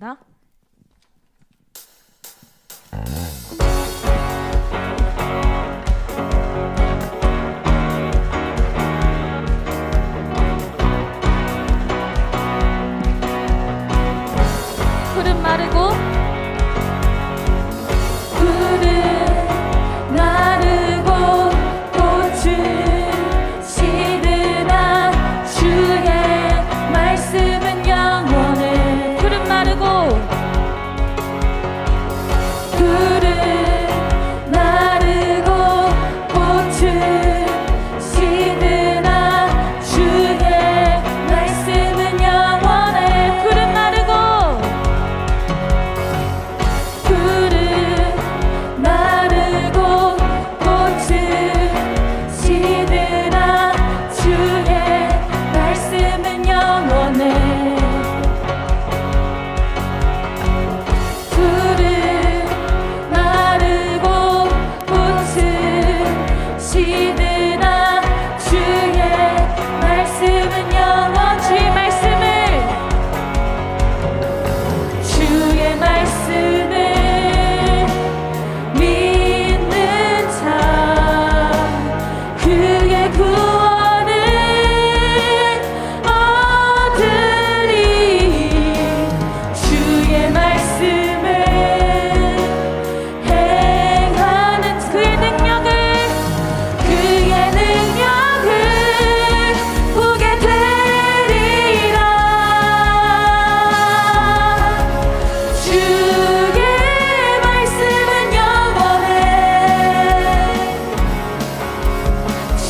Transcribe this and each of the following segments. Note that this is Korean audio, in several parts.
부탁드립니다. 푸른 마르고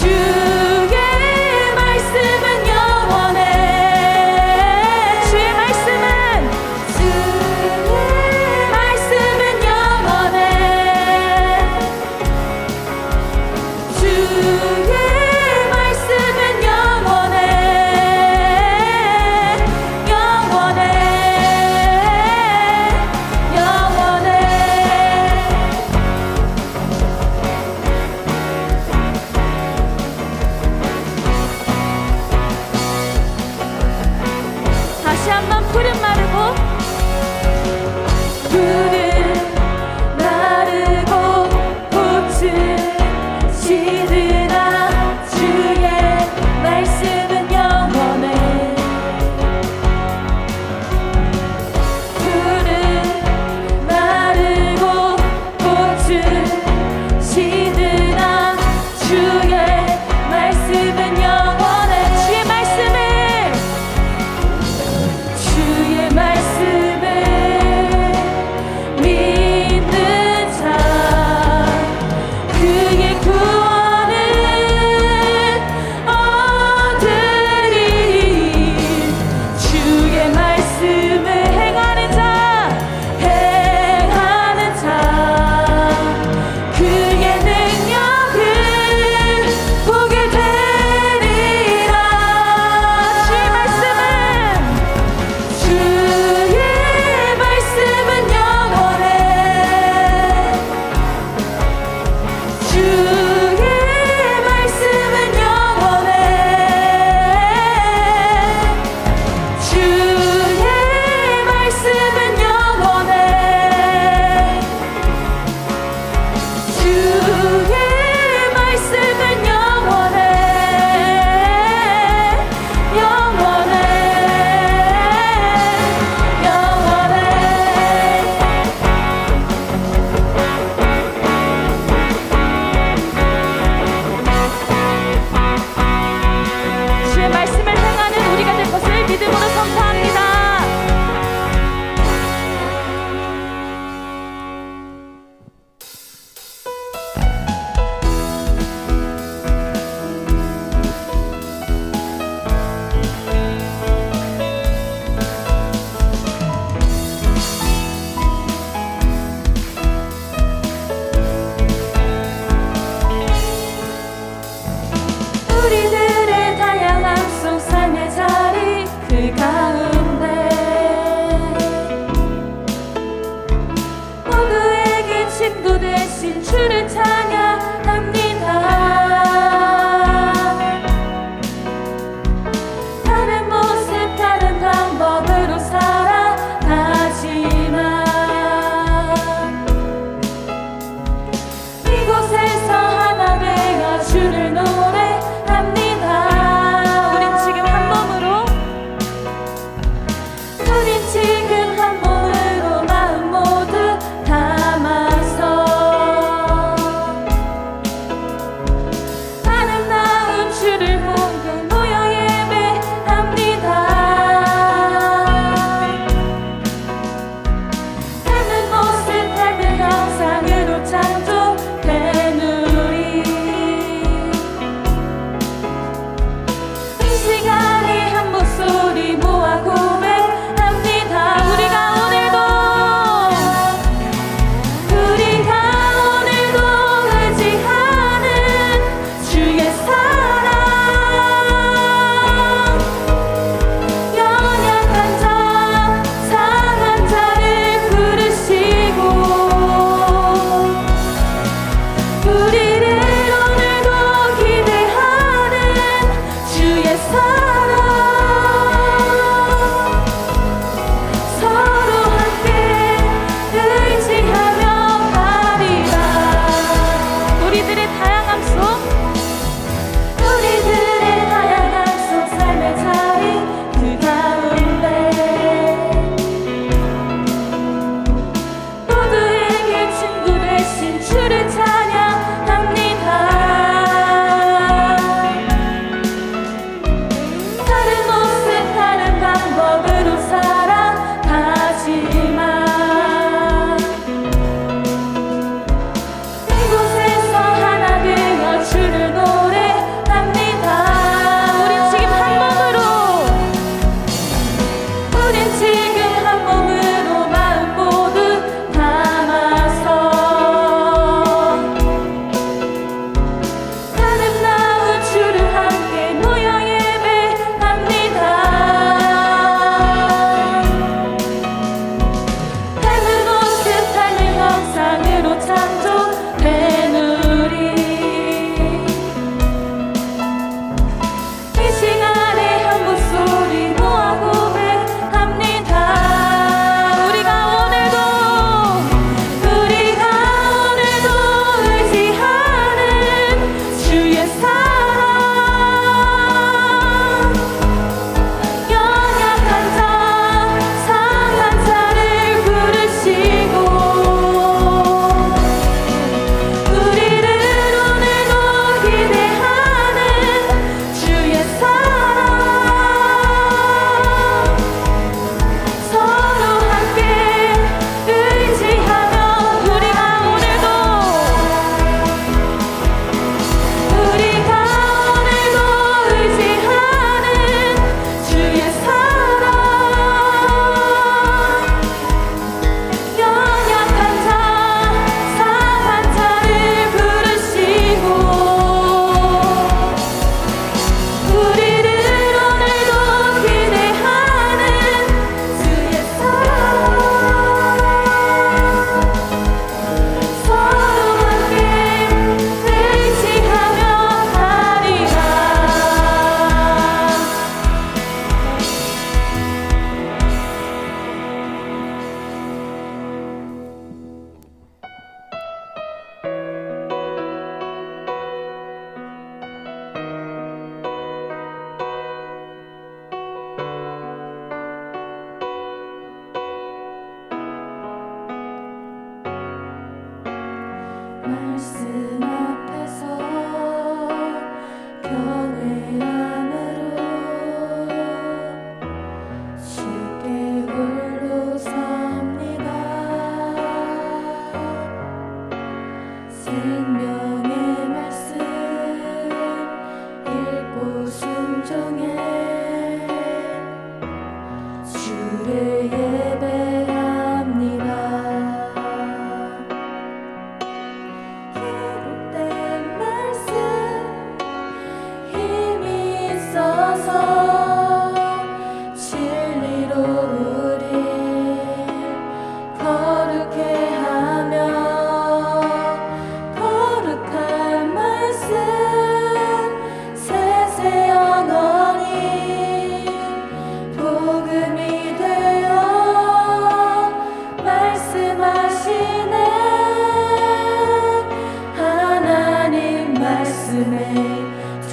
주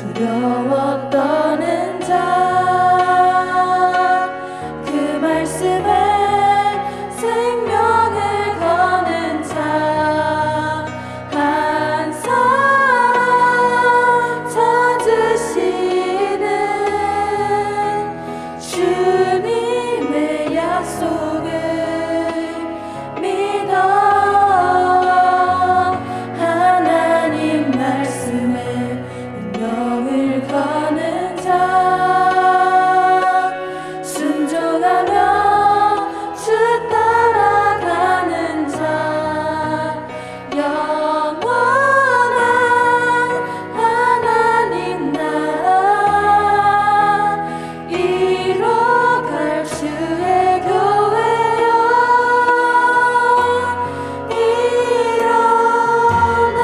두려워 떠는 자 그 말씀에 생명을 거는 자 한 사람 찾으시는 주님의 약속을 믿어 하나님 말씀에 운명을 거는 자 순종하며 주 따라가는 자 영원한 하나님 나라 이뤄갈 주의 교회여 일어나라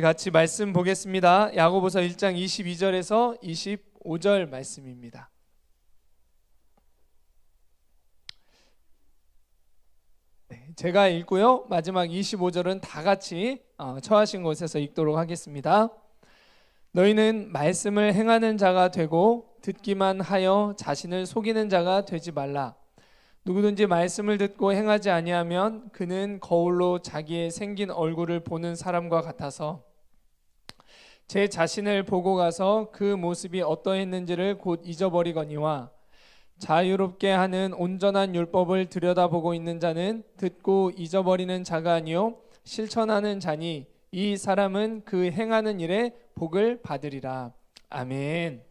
같이 말씀 보겠습니다. 야고보서 1장 22절에서 25절 말씀입니다. 제가 읽고요. 마지막 25절은 다 같이 처하신 곳에서 읽도록 하겠습니다. 너희는 말씀을 행하는 자가 되고 듣기만 하여 자신을 속이는 자가 되지 말라. 누구든지 말씀을 듣고 행하지 아니하면 그는 거울로 자기의 생긴 얼굴을 보는 사람과 같아서 제 자신을 보고 가서 그 모습이 어떠했는지를 곧 잊어버리거니와 자유롭게 하는 온전한 율법을 들여다보고 있는 자는 듣고 잊어버리는 자가 아니요 실천하는 자니 이 사람은 그 행하는 일에 복을 받으리라. 아멘.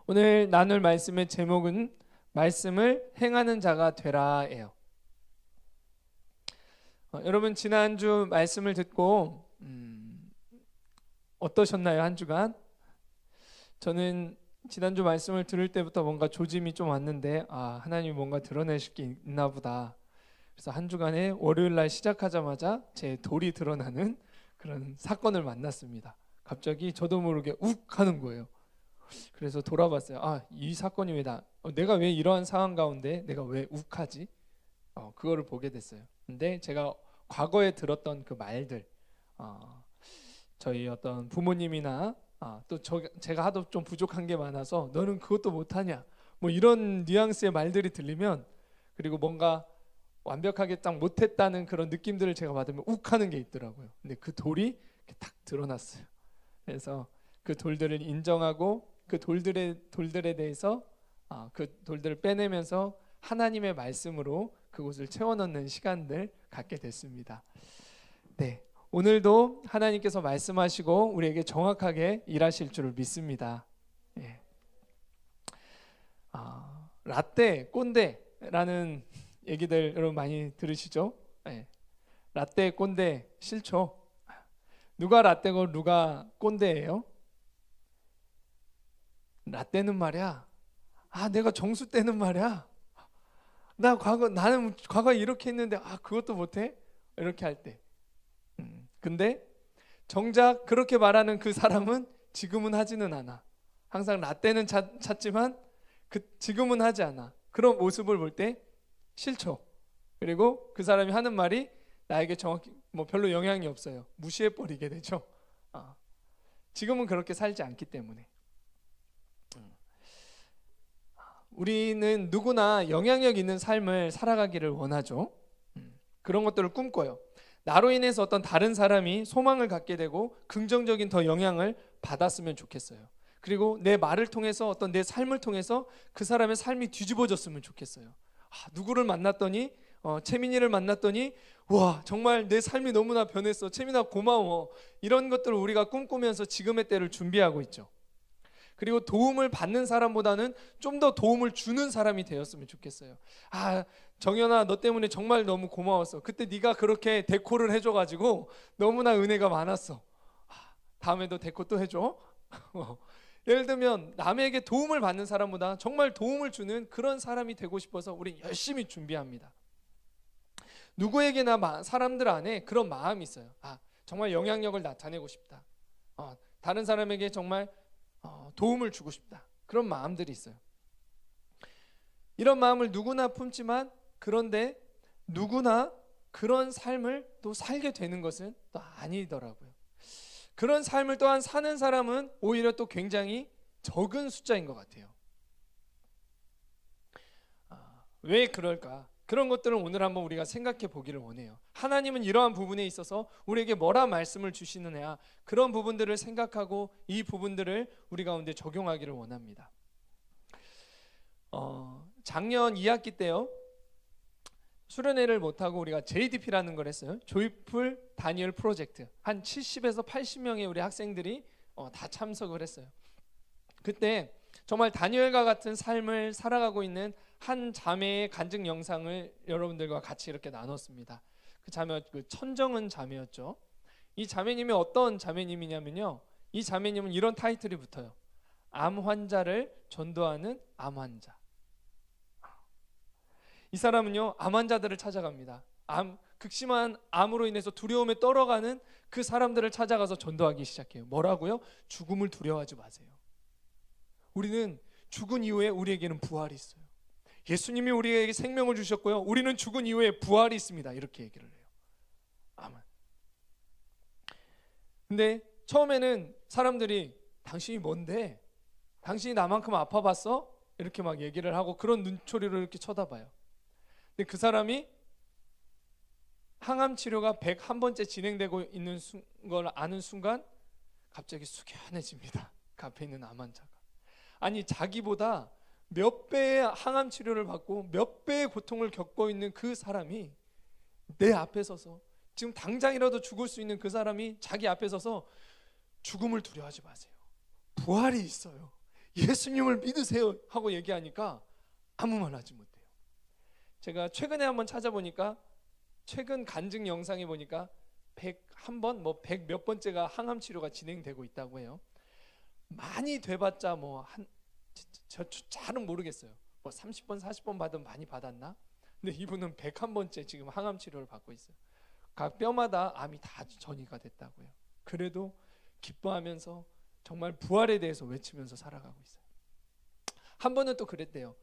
오늘 나눌 말씀의 제목은 말씀을 행하는 자가 되라예요. 여러분 지난주 말씀을 듣고 어떠셨나요? 한 주간? 저는 지난주 말씀을 들을 때부터 뭔가 조짐이 좀 왔는데 하나님이 뭔가 드러내실 게 있나 보다. 그래서 한 주간에 월요일날 시작하자마자 제 돌이 드러나는 그런 사건을 만났습니다. 갑자기 저도 모르게 욱 하는 거예요. 그래서 돌아봤어요. 이 사건이 내가 왜 이러한 상황 가운데 내가 왜 욱하지? 그거를 보게 됐어요. 근데 제가 과거에 들었던 그 말들, 저희 어떤 부모님이나 또 제가 하도 좀 부족한 게 많아서 너는 그것도 못하냐? 뭐 이런 뉘앙스의 말들이 들리면, 그리고 뭔가 완벽하게 딱 못했다는 그런 느낌들을 제가 받으면 욱하는 게 있더라고요. 근데 그 돌이 이렇게 딱 드러났어요. 그래서 그 돌들을 인정하고 그 돌들에 대해서 그 돌들을 빼내면서 하나님의 말씀으로 그곳을 채워넣는 시간들 갖게 됐습니다. 네, 오늘도 하나님께서 말씀하시고 우리에게 정확하게 일하실 줄을 믿습니다. 예. 라떼, 꼰대라는 얘기들 여러분 많이 들으시죠? 예. 라떼, 꼰대 싫죠? 누가 라떼고 누가 꼰대예요? 라떼는 말이야, 내가 정수 때는 말이야, 나는 과거에 이렇게 했는데 그것도 못해? 이렇게 할 때. 근데 정작 그렇게 말하는 그 사람은 지금은 하지는 않아. 항상 라떼는 찾지만 지금은 하지 않아. 그런 모습을 볼 때 싫죠. 그리고 그 사람이 하는 말이 나에게 정확히 별로 영향이 없어요. 무시해버리게 되죠. 지금은 그렇게 살지 않기 때문에. 우리는 누구나 영향력 있는 삶을 살아가기를 원하죠. 그런 것들을 꿈꿔요. 나로 인해서 어떤 다른 사람이 소망을 갖게 되고 긍정적인 더 영향을 받았으면 좋겠어요. 그리고 내 말을 통해서 어떤 내 삶을 통해서 그 사람의 삶이 뒤집어졌으면 좋겠어요. 누구를 만났더니 채민이를 만났더니 와 정말 내 삶이 너무나 변했어, 채민아 고마워, 이런 것들을 우리가 꿈꾸면서 지금의 때를 준비하고 있죠. 그리고 도움을 받는 사람보다는 좀 더 도움을 주는 사람이 되었으면 좋겠어요. 정연아 너 때문에 정말 너무 고마웠어. 그때 네가 그렇게 데코를 해줘가지고 너무나 은혜가 많았어. 다음에도 데코 또 해줘. 예를 들면 남에게 도움을 받는 사람보다 정말 도움을 주는 그런 사람이 되고 싶어서 우린 열심히 준비합니다. 누구에게나 사람들 안에 그런 마음이 있어요. 정말 영향력을 나타내고 싶다. 다른 사람에게 정말 도움을 주고 싶다. 그런 마음들이 있어요. 이런 마음을 누구나 품지만, 그런데 누구나 그런 삶을 또 살게 되는 것은 또 아니더라고요. 그런 삶을 또한 사는 사람은 오히려 또 굉장히 적은 숫자인 것 같아요. 왜 그럴까? 그런 것들은 오늘 한번 우리가 생각해 보기를 원해요. 하나님은 이러한 부분에 있어서 우리에게 뭐라 말씀을 주시느냐, 그런 부분들을 생각하고 이 부분들을 우리 가운데 적용하기를 원합니다. 작년 2학기 때요, 수련회를 못하고 우리가 JDP라는 걸 했어요. 조이풀 다니엘 프로젝트. 한 70에서 80명의 우리 학생들이 다 참석을 했어요. 그때 정말 다니엘과 같은 삶을 살아가고 있는 한 자매의 간증 영상을 여러분들과 같이 이렇게 나눴습니다. 그 자매, 천정은 자매였죠. 이 자매님이 어떤 자매님이냐면요, 이 자매님은 이런 타이틀이 붙어요. 암 환자를 전도하는 암 환자. 이 사람은요, 암 환자들을 찾아갑니다. 극심한 암으로 인해서 두려움에 떨어가는 그 사람들을 찾아가서 전도하기 시작해요. 뭐라고요? 죽음을 두려워하지 마세요. 우리는 죽은 이후에 우리에게는 부활이 있어요. 예수님이 우리에게 생명을 주셨고요, 우리는 죽은 이후에 부활이 있습니다. 이렇게 얘기를 해요. 아멘. 근데 처음에는 사람들이 당신이 뭔데? 당신이 나만큼 아파봤어? 이렇게 막 얘기를 하고 그런 눈초리로 이렇게 쳐다봐요. 근데 그 사람이 항암 치료가 101번째 진행되고 있는 걸 아는 순간 갑자기 숙연해집니다. 그 앞에 있는 암 환자가. 아니, 자기보다 몇 배의 항암 치료를 받고 몇 배의 고통을 겪고 있는 그 사람이 내 앞에 서서, 지금 당장이라도 죽을 수 있는 그 사람이 자기 앞에 서서 죽음을 두려워하지 마세요, 부활이 있어요, 예수님을 믿으세요 하고 얘기하니까 아무 말 하지 못해요. 제가 최근에 한번 찾아보니까 최근 간증 영상에 보니까 101번, 뭐 100 몇 번째가 항암 치료가 진행되고 있다고 해요. 많이 돼봤자 뭐 저 잘은 모르겠어요. 뭐 30번, 40번 받으면 많이 받았나? 근데 이분은 101번째 지금 항암 치료를 받고 있어요. 각 뼈마다 암이 다 전이가 됐다고요. 그래도 기뻐하면서 정말 부활에 대해서 외치면서 살아가고 있어요. 한 번은 또 그랬대요.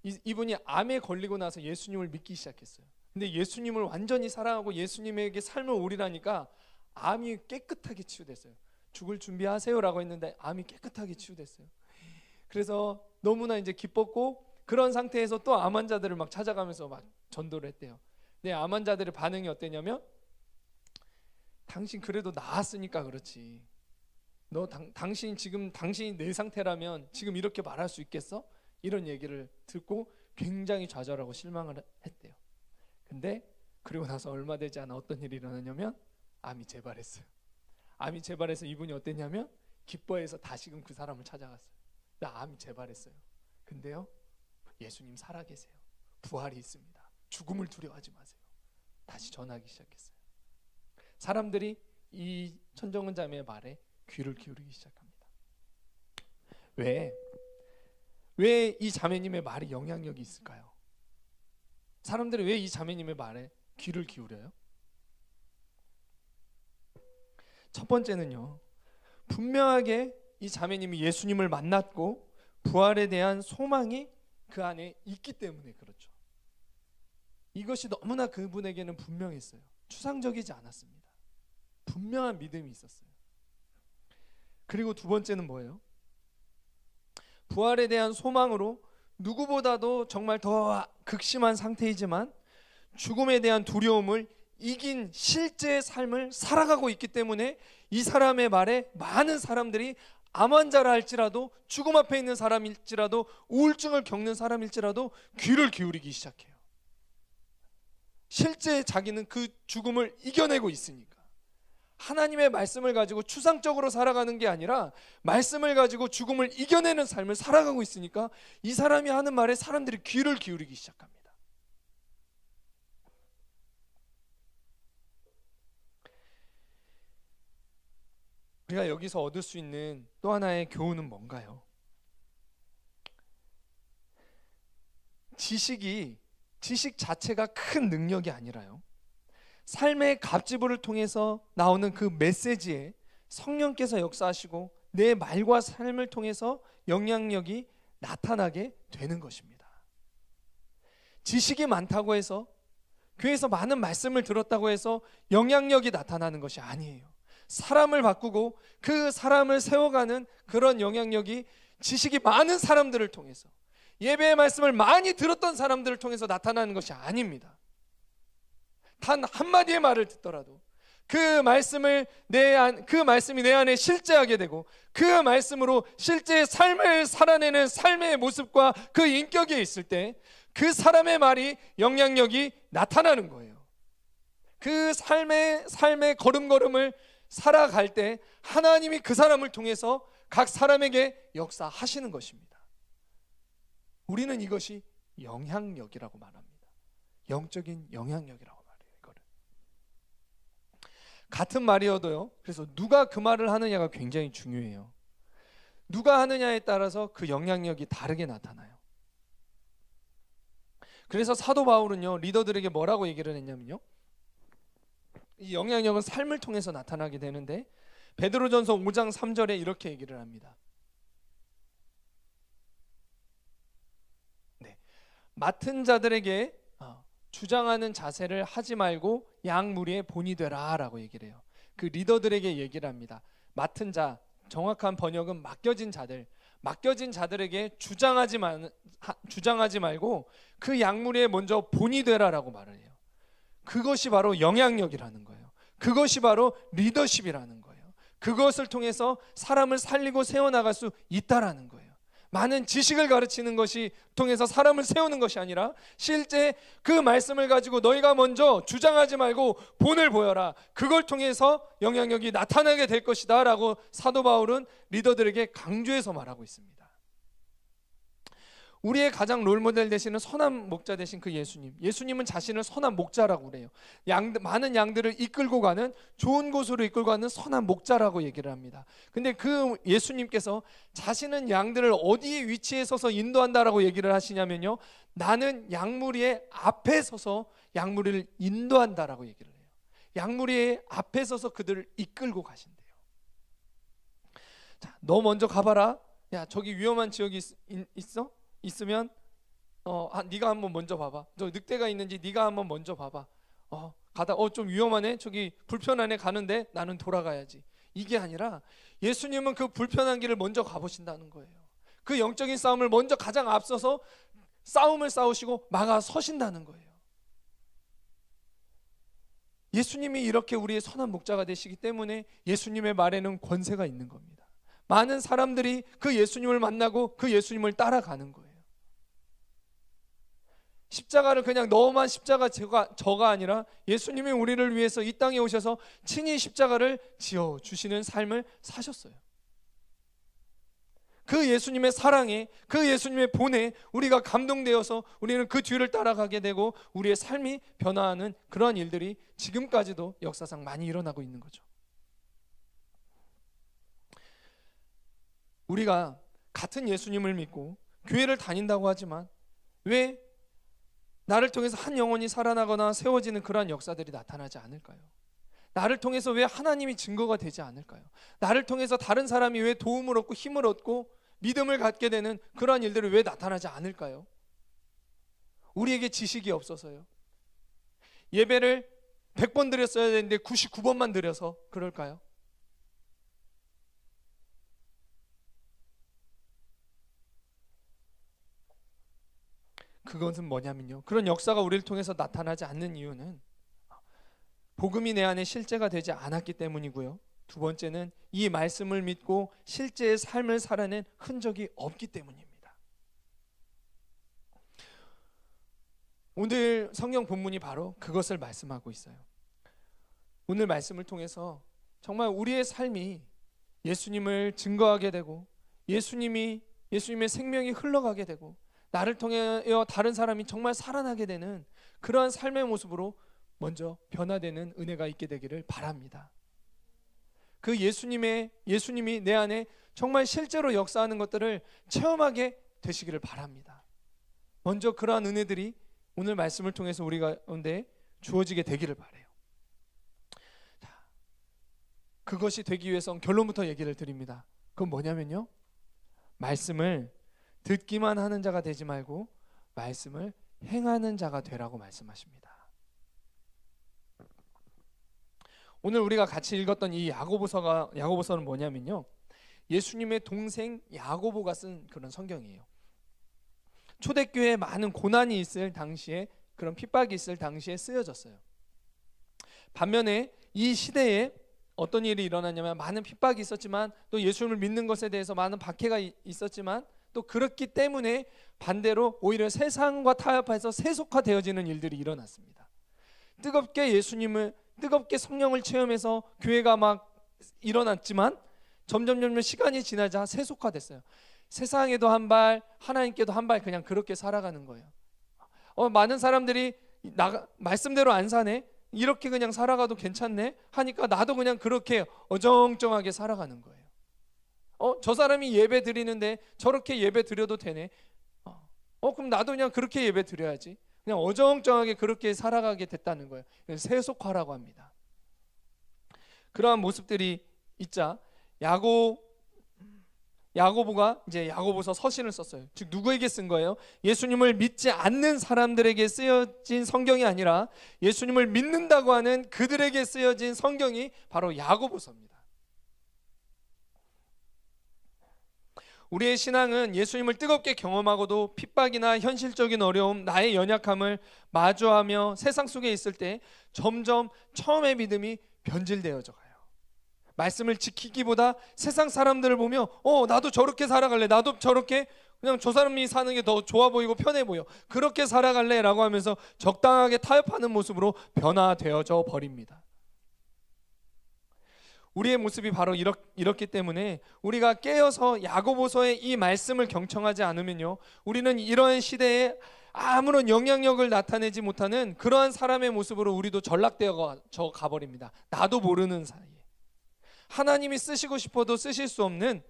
이분이 암에 걸리고 나서 예수님을 믿기 시작했어요. 근데 예수님을 완전히 사랑하고 예수님에게 삶을 오리라니까 암이 깨끗하게 치유됐어요. 죽을 준비하세요라고 했는데 암이 깨끗하게 치유됐어요. 그래서 너무나 이제 기뻤고, 그런 상태에서 또 암 환자들을 막 찾아가면서 막 전도를 했대요. 근데 암 환자들의 반응이 어땠냐면, 당신 그래도 나았으니까 그렇지, 너 당신 지금 당신이 내 상태라면 지금 이렇게 말할 수 있겠어? 이런 얘기를 듣고 굉장히 좌절하고 실망을 했대요. 근데 그리고 나서 얼마 되지 않아 어떤 일이 일어나냐면 암이 재발했어요. 암이 재발해서 이분이 어땠냐면 기뻐해서 다시금 그 사람을 찾아갔어요. 나 암이 재발했어요. 근데요, 예수님 살아계세요. 부활이 있습니다. 죽음을 두려워하지 마세요. 다시 전하기 시작했어요. 사람들이 이 천정은 자매의 말에 귀를 기울이기 시작합니다. 왜 이 자매님의 말이 영향력이 있을까요? 사람들이 왜 이 자매님의 말에 귀를 기울여요? 첫 번째는요, 분명하게 이 자매님이 예수님을 만났고 부활에 대한 소망이 그 안에 있기 때문에 그렇죠. 이것이 너무나 그분에게는 분명했어요. 추상적이지 않았습니다. 분명한 믿음이 있었어요. 그리고 두 번째는 뭐예요? 부활에 대한 소망으로 누구보다도 정말 더 극심한 상태이지만 죽음에 대한 두려움을 이긴 실제의 삶을 살아가고 있기 때문에 이 사람의 말에 많은 사람들이 암 환자라 할지라도, 죽음 앞에 있는 사람일지라도, 우울증을 겪는 사람일지라도 귀를 기울이기 시작해요. 실제 자기는 그 죽음을 이겨내고 있으니까. 하나님의 말씀을 가지고 추상적으로 살아가는 게 아니라 말씀을 가지고 죽음을 이겨내는 삶을 살아가고 있으니까 이 사람이 하는 말에 사람들이 귀를 기울이기 시작합니다. 우리가 여기서 얻을 수 있는 또 하나의 교훈은 뭔가요? 지식 자체가 큰 능력이 아니라요, 삶의 갑지부를 통해서 나오는 그 메시지에 성령께서 역사하시고 내 말과 삶을 통해서 영향력이 나타나게 되는 것입니다. 지식이 많다고 해서, 교회에서 많은 말씀을 들었다고 해서 영향력이 나타나는 것이 아니에요. 사람을 바꾸고 그 사람을 세워가는 그런 영향력이 지식이 많은 사람들을 통해서, 예배의 말씀을 많이 들었던 사람들을 통해서 나타나는 것이 아닙니다. 단 한마디의 말을 듣더라도 그 말씀이 내 안에 실제하게 되고 그 말씀으로 실제 삶을 살아내는 삶의 모습과 그 인격이 있을 때 그 사람의 말이 영향력이 나타나는 거예요. 그 삶의 걸음걸음을 살아갈 때 하나님이 그 사람을 통해서 각 사람에게 역사하시는 것입니다. 우리는 이것이 영향력이라고 말합니다. 영적인 영향력이라고 말해요. 이거를. 같은 말이어도요, 그래서 누가 그 말을 하느냐가 굉장히 중요해요. 누가 하느냐에 따라서 그 영향력이 다르게 나타나요. 그래서 사도 바울은요, 리더들에게 뭐라고 얘기를 했냐면요, 이 영향력은 삶을 통해서 나타나게 되는데 베드로전서 5장 3절에 이렇게 얘기를 합니다. 맡은 자들에게 주장하는 자세를 하지 말고 양 무리의 본이 되라 라고 얘기를 해요. 그 리더들에게 얘기를 합니다. 맡은 자, 정확한 번역은 맡겨진 자들에게 주장하지 말고 그 양 무리에 먼저 본이 되라 라고 말을 해요. 그것이 바로 영향력이라는 거예요. 그것이 바로 리더십이라는 거예요. 그것을 통해서 사람을 살리고 세워나갈 수 있다라는 거예요. 많은 지식을 가르치는 것이 통해서 사람을 세우는 것이 아니라 실제 그 말씀을 가지고 너희가 먼저 주장하지 말고 본을 보여라. 그걸 통해서 영향력이 나타나게 될 것이다 라고 사도 바울은 리더들에게 강조해서 말하고 있습니다. 우리의 가장 롤모델 되시는 선한 목자 되신 그 예수님은 자신을 선한 목자라고 그래요. 많은 양들을 이끌고 가는, 좋은 곳으로 이끌고 가는 선한 목자라고 얘기를 합니다. 근데 그 예수님께서 자신은 양들을 어디에 위치에 서서 인도한다라고 얘기를 하시냐면요, 나는 양무리의 앞에 서서 양무리를 인도한다라고 얘기를 해요. 양무리의 앞에 서서 그들을 이끌고 가신대요. 자, 너 먼저 가봐라. 야, 저기 위험한 지역이 있으면 네가 한번 먼저 봐봐. 저 늑대가 있는지 네가 한번 먼저 봐봐. 가다 좀 위험하네. 저기 불편하네. 가는데 나는 돌아가야지. 이게 아니라 예수님은 그 불편한 길을 먼저 가보신다는 거예요. 그 영적인 싸움을 먼저 가장 앞서서 싸움을 싸우시고 막아 서신다는 거예요. 예수님이 이렇게 우리의 선한 목자가 되시기 때문에 예수님의 말에는 권세가 있는 겁니다. 많은 사람들이 그 예수님을 만나고 그 예수님을 따라가는 거예요. 십자가를 그냥 너만 십자가 저가 아니라 예수님이 우리를 위해서 이 땅에 오셔서 친히 십자가를 지어주시는 삶을 사셨어요. 그 예수님의 사랑에, 그 예수님의 본에 우리가 감동되어서 우리는 그 뒤를 따라가게 되고 우리의 삶이 변화하는 그러한 일들이 지금까지도 역사상 많이 일어나고 있는 거죠. 우리가 같은 예수님을 믿고 교회를 다닌다고 하지만 왜 나를 통해서 한 영혼이 살아나거나 세워지는 그러한 역사들이 나타나지 않을까요? 나를 통해서 왜 하나님이 증거가 되지 않을까요? 나를 통해서 다른 사람이 왜 도움을 얻고 힘을 얻고 믿음을 갖게 되는 그러한 일들이 왜 나타나지 않을까요? 우리에게 지식이 없어서요. 예배를 100번 드렸어야 되는데 99번만 드려서 그럴까요? 그것은 뭐냐면요, 그런 역사가 우리를 통해서 나타나지 않는 이유는 복음이 내 안에 실제가 되지 않았기 때문이고요, 두 번째는 이 말씀을 믿고 실제의 삶을 살아낸 흔적이 없기 때문입니다. 오늘 성경 본문이 바로 그것을 말씀하고 있어요. 오늘 말씀을 통해서 정말 우리의 삶이 예수님을 증거하게 되고 예수님의 생명이 흘러가게 되고 나를 통해 다른 사람이 정말 살아나게 되는 그러한 삶의 모습으로 먼저 변화되는 은혜가 있게 되기를 바랍니다. 그 예수님이 내 안에 정말 실제로 역사하는 것들을 체험하게 되시기를 바랍니다. 먼저 그러한 은혜들이 오늘 말씀을 통해서 우리 가운데 주어지게 되기를 바라요. 그것이 되기 위해서 결론부터 얘기를 드립니다. 그건 뭐냐면요, 말씀을 듣기만 하는 자가 되지 말고 말씀을 행하는 자가 되라고 말씀하십니다. 오늘 우리가 같이 읽었던 이 야고보서는 뭐냐면요, 예수님의 동생 야고보가 쓴 그런 성경이에요. 초대교회에 많은 고난이 있을 당시에, 그런 핍박이 있을 당시에 쓰여졌어요. 반면에 이 시대에 어떤 일이 일어났냐면 많은 핍박이 있었지만 또 예수님을 믿는 것에 대해서 많은 박해가 있었지만 또 그렇기 때문에 반대로 오히려 세상과 타협해서 세속화되어지는 일들이 일어났습니다. 뜨겁게 성령을 체험해서 교회가 막 일어났지만 점점 시간이 지나자 세속화됐어요. 세상에도 한 발, 하나님께도 한 발, 그냥 그렇게 살아가는 거예요. 많은 사람들이 말씀대로 안 사네, 이렇게 그냥 살아가도 괜찮네 하니까 나도 그냥 그렇게 어정쩡하게 살아가는 거예요. 저 사람이 예배 드리는데 저렇게 예배 드려도 되네. 그럼 나도 그냥 그렇게 예배 드려야지. 그냥 어정쩡하게 그렇게 살아가게 됐다는 거예요. 세속화라고 합니다. 그러한 모습들이 있자 야고보가 이제 야고보서 서신을 썼어요. 즉 누구에게 쓴 거예요? 예수님을 믿지 않는 사람들에게 쓰여진 성경이 아니라 예수님을 믿는다고 하는 그들에게 쓰여진 성경이 바로 야고보서입니다. 우리의 신앙은 예수님을 뜨겁게 경험하고도 핍박이나 현실적인 어려움, 나의 연약함을 마주하며 세상 속에 있을 때 점점 처음의 믿음이 변질되어져 가요. 말씀을 지키기보다 세상 사람들을 보며 나도 저렇게 살아갈래, 나도 저렇게 그냥 저 사람이 사는 게 더 좋아 보이고 편해 보여, 그렇게 살아갈래 라고 하면서 적당하게 타협하는 모습으로 변화되어져 버립니다. 우리의 모습이 바로 이렇기 때문에 우리가 깨어서 야고보서의 이 말씀을 경청하지 않으면요, 우리는 이러한 시대에 아무런 영향력을 나타내지 못하는 그러한 사람의 모습으로 우리도 전락되어 가버립니다. 나도 모르는 사이에 하나님이 쓰시고 싶어도 쓰실 수 없는,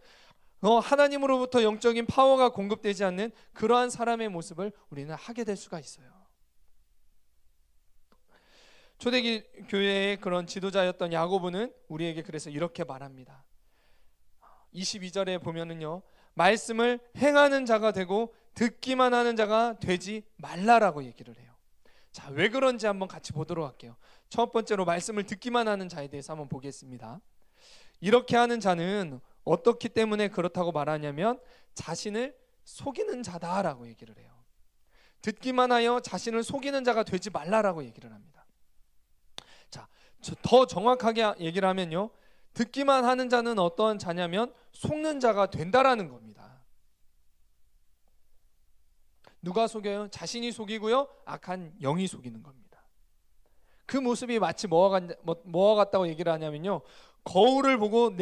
하나님으로부터 영적인 파워가 공급되지 않는 그러한 사람의 모습을 우리는 하게 될 수가 있어요. 초대교회의 그런 지도자였던 야고보는 우리에게 그래서 이렇게 말합니다. 22절에 보면은요, 말씀을 행하는 자가 되고 듣기만 하는 자가 되지 말라라고 얘기를 해요. 자, 왜 그런지 한번 같이 보도록 할게요. 첫 번째로 말씀을 듣기만 하는 자에 대해서 한번 보겠습니다. 이렇게 하는 자는 어떻기 때문에 그렇다고 말하냐면 자신을 속이는 자다라고 얘기를 해요. 듣기만 하여 자신을 속이는 자가 되지 말라라고 얘기를 합니다. 자, 더 정확하게 얘기를 하면요, 듣기만 하는 자는 어떠한 자냐면 속는 자가 된다라는 겁니다. 누가 속여요? 자신이 속이고요, 악한 영이 속이는 겁니다. 그 모습이 마치 뭐와 같다고 얘기를 하냐면요, 거울을 보고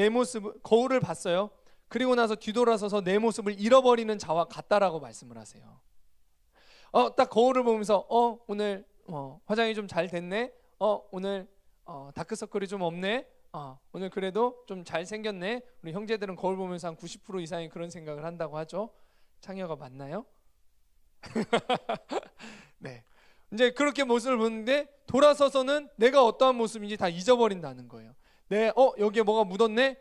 거울을 봤어요. 그리고 나서 뒤돌아서서 내 모습을 잃어버리는 자와 같다라고 말씀을 하세요. 딱 거울을 보면서 오늘 화장이 좀 잘 됐네. 오늘 다크서클이 좀 없네. 오늘 그래도 좀 잘생겼네. 우리 형제들은 거울 보면서 한 90% 이상이 그런 생각을 한다고 하죠. 창녀가 맞나요? 네. 이제 그렇게 모습을 보는데 돌아서서는 내가 어떠한 모습인지 다 잊어버린다는 거예요. 여기에 뭐가 묻었네?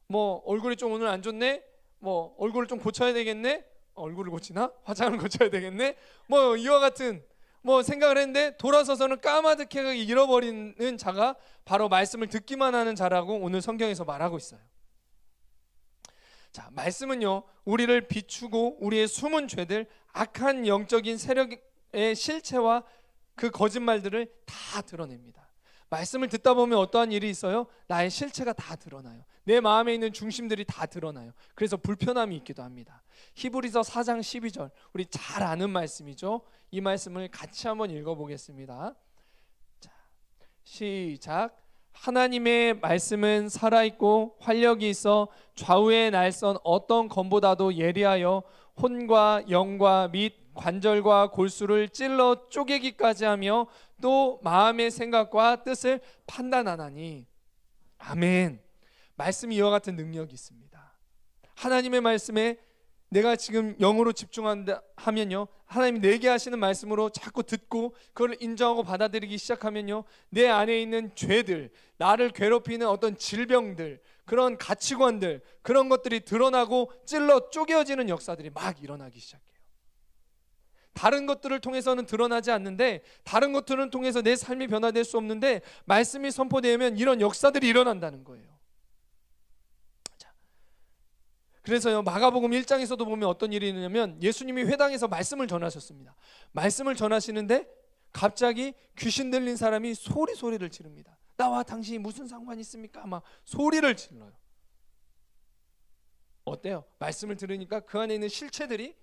뭐 얼굴이 좀 오늘 안 좋네? 뭐 얼굴을 좀 고쳐야 되겠네? 얼굴을 고치나? 화장을 고쳐야 되겠네? 뭐 이와 같은 생각을 했는데 돌아서서는 까마득하게 잃어버리는 자가 바로 말씀을 듣기만 하는 자라고 오늘 성경에서 말하고 있어요. 자, 말씀은요, 우리를 비추고 우리의 숨은 죄들, 악한 영적인 세력의 실체와 그 거짓말들을 다 드러냅니다. 말씀을 듣다 보면 어떠한 일이 있어요? 나의 실체가 다 드러나요. 내 마음에 있는 중심들이 다 드러나요. 그래서 불편함이 있기도 합니다. 히브리서 4장 12절, 우리 잘 아는 말씀이죠. 이 말씀을 같이 한번 읽어보겠습니다. 자, 시작. 하나님의 말씀은 살아있고 활력이 있어 좌우의 날선 어떤 검보다도 예리하여 혼과 영과 및 관절과 골수를 찔러 쪼개기까지 하며 또 마음의 생각과 뜻을 판단하나니. 아멘. 말씀이 이와 같은 능력이 있습니다. 하나님의 말씀에 내가 지금 영으로 집중한다 하면요, 하나님이 내게 하시는 말씀으로 자꾸 듣고 그걸 인정하고 받아들이기 시작하면요, 내 안에 있는 죄들, 나를 괴롭히는 어떤 질병들, 그런 가치관들, 그런 것들이 드러나고 찔러 쪼개어지는 역사들이 막 일어나기 시작해요. 다른 것들을 통해서는 드러나지 않는데, 다른 것들은 통해서 내 삶이 변화될 수 없는데 말씀이 선포되면 이런 역사들이 일어난다는 거예요. 그래서요, 마가복음 1장에서도 보면 어떤 일이 있냐면 예수님이 회당에서 말씀을 전하셨습니다. 말씀을 전하시는데 갑자기 귀신 들린 사람이 소리를 지릅니다. 나와 당신이 무슨 상관이 있습니까? 막 소리를 질러요. 어때요? 말씀을 들으니까 그 안에 있는 실체들이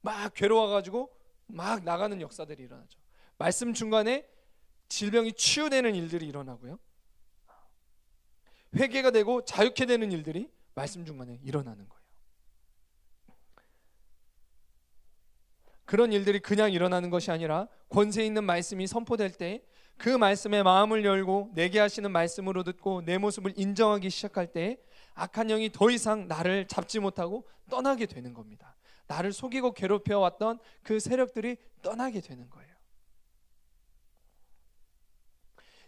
막 괴로워가지고 막 나가는 역사들이 일어나죠. 말씀 중간에 질병이 치유되는 일들이 일어나고요, 회개가 되고 자유케 되는 일들이 말씀 중간에 일어나는 거예요. 그런 일들이 그냥 일어나는 것이 아니라 권세 있는 말씀이 선포될 때 그 말씀에 마음을 열고 내게 하시는 말씀으로 듣고 내 모습을 인정하기 시작할 때 악한 영이 더 이상 나를 잡지 못하고 떠나게 되는 겁니다. 나를 속이고 괴롭혀왔던 그 세력들이 떠나게 되는 거예요.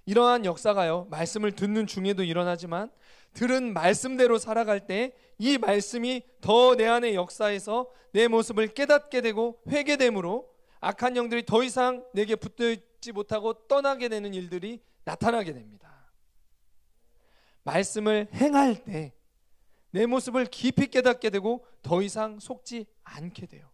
이러한 역사가요, 말씀을 듣는 중에도 일어나지만 들은 말씀대로 살아갈 때 이 말씀이 더 내 안의 역사에서 내 모습을 깨닫게 되고 회개됨으로 악한 영들이 더 이상 내게 붙들지 못하고 떠나게 되는 일들이 나타나게 됩니다. 말씀을 행할 때 내 모습을 깊이 깨닫게 되고 더 이상 속지 않게 돼요.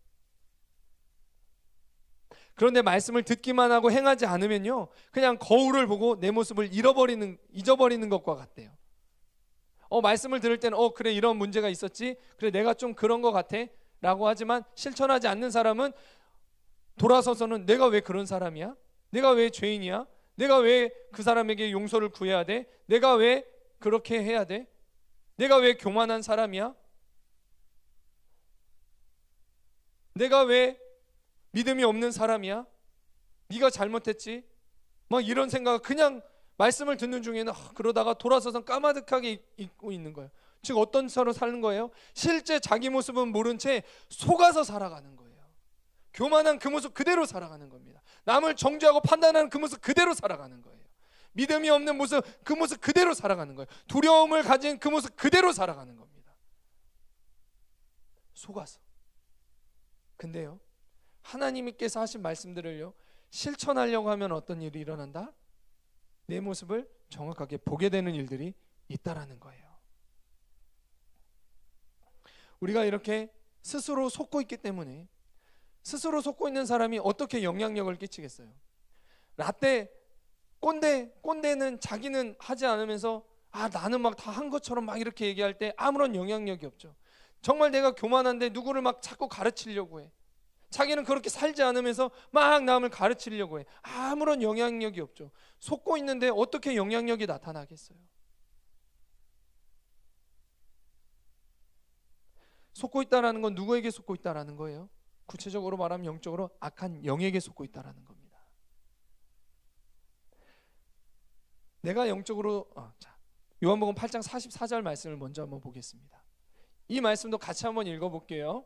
그런데 말씀을 듣기만 하고 행하지 않으면요, 그냥 거울을 보고 내 모습을 잊어버리는 것과 같대요. 말씀을 들을 때는 그래, 이런 문제가 있었지, 그래, 내가 좀 그런 것 같아 라고 하지만 실천하지 않는 사람은 돌아서서는 내가 왜 그런 사람이야? 내가 왜 죄인이야? 내가 왜 그 사람에게 용서를 구해야 돼? 내가 왜 그렇게 해야 돼? 내가 왜 교만한 사람이야? 내가 왜 믿음이 없는 사람이야? 네가 잘못했지? 막 이런 생각을 그냥 말씀을 듣는 중에는 그러다가 돌아서서 까마득하게 잊고 있는 거예요. 즉 어떤 사로 사는 거예요? 실제 자기 모습은 모른 채 속아서 살아가는 거예요. 교만한 그 모습 그대로 살아가는 겁니다. 남을 정죄하고 판단하는 그 모습 그대로 살아가는 거예요. 믿음이 없는 모습, 그 모습 그대로 살아가는 거예요. 두려움을 가진 그 모습 그대로 살아가는 겁니다. 속아서. 근데요, 하나님께서 하신 말씀들을요, 실천하려고 하면 어떤 일이 일어난다? 내 모습을 정확하게 보게 되는 일들이 있다라는 거예요. 우리가 이렇게 스스로 속고 있기 때문에, 스스로 속고 있는 사람이 어떻게 영향력을 끼치겠어요? 라떼 꼰대는 자기는 하지 않으면서 나는 막 다 한 것처럼 막 이렇게 얘기할 때 아무런 영향력이 없죠. 정말 내가 교만한데 누구를 막 자꾸 가르치려고 해. 자기는 그렇게 살지 않으면서 막 남을 가르치려고 해. 아무런 영향력이 없죠. 속고 있는데 어떻게 영향력이 나타나겠어요? 속고 있다라는 건 누구에게 속고 있다라는 거예요? 구체적으로 말하면 영적으로 악한 영에게 속고 있다라는 겁니다. 내가 영적으로 요한복음 8장 44절 말씀을 먼저 한번 보겠습니다. 이 말씀도 같이 한번 읽어볼게요.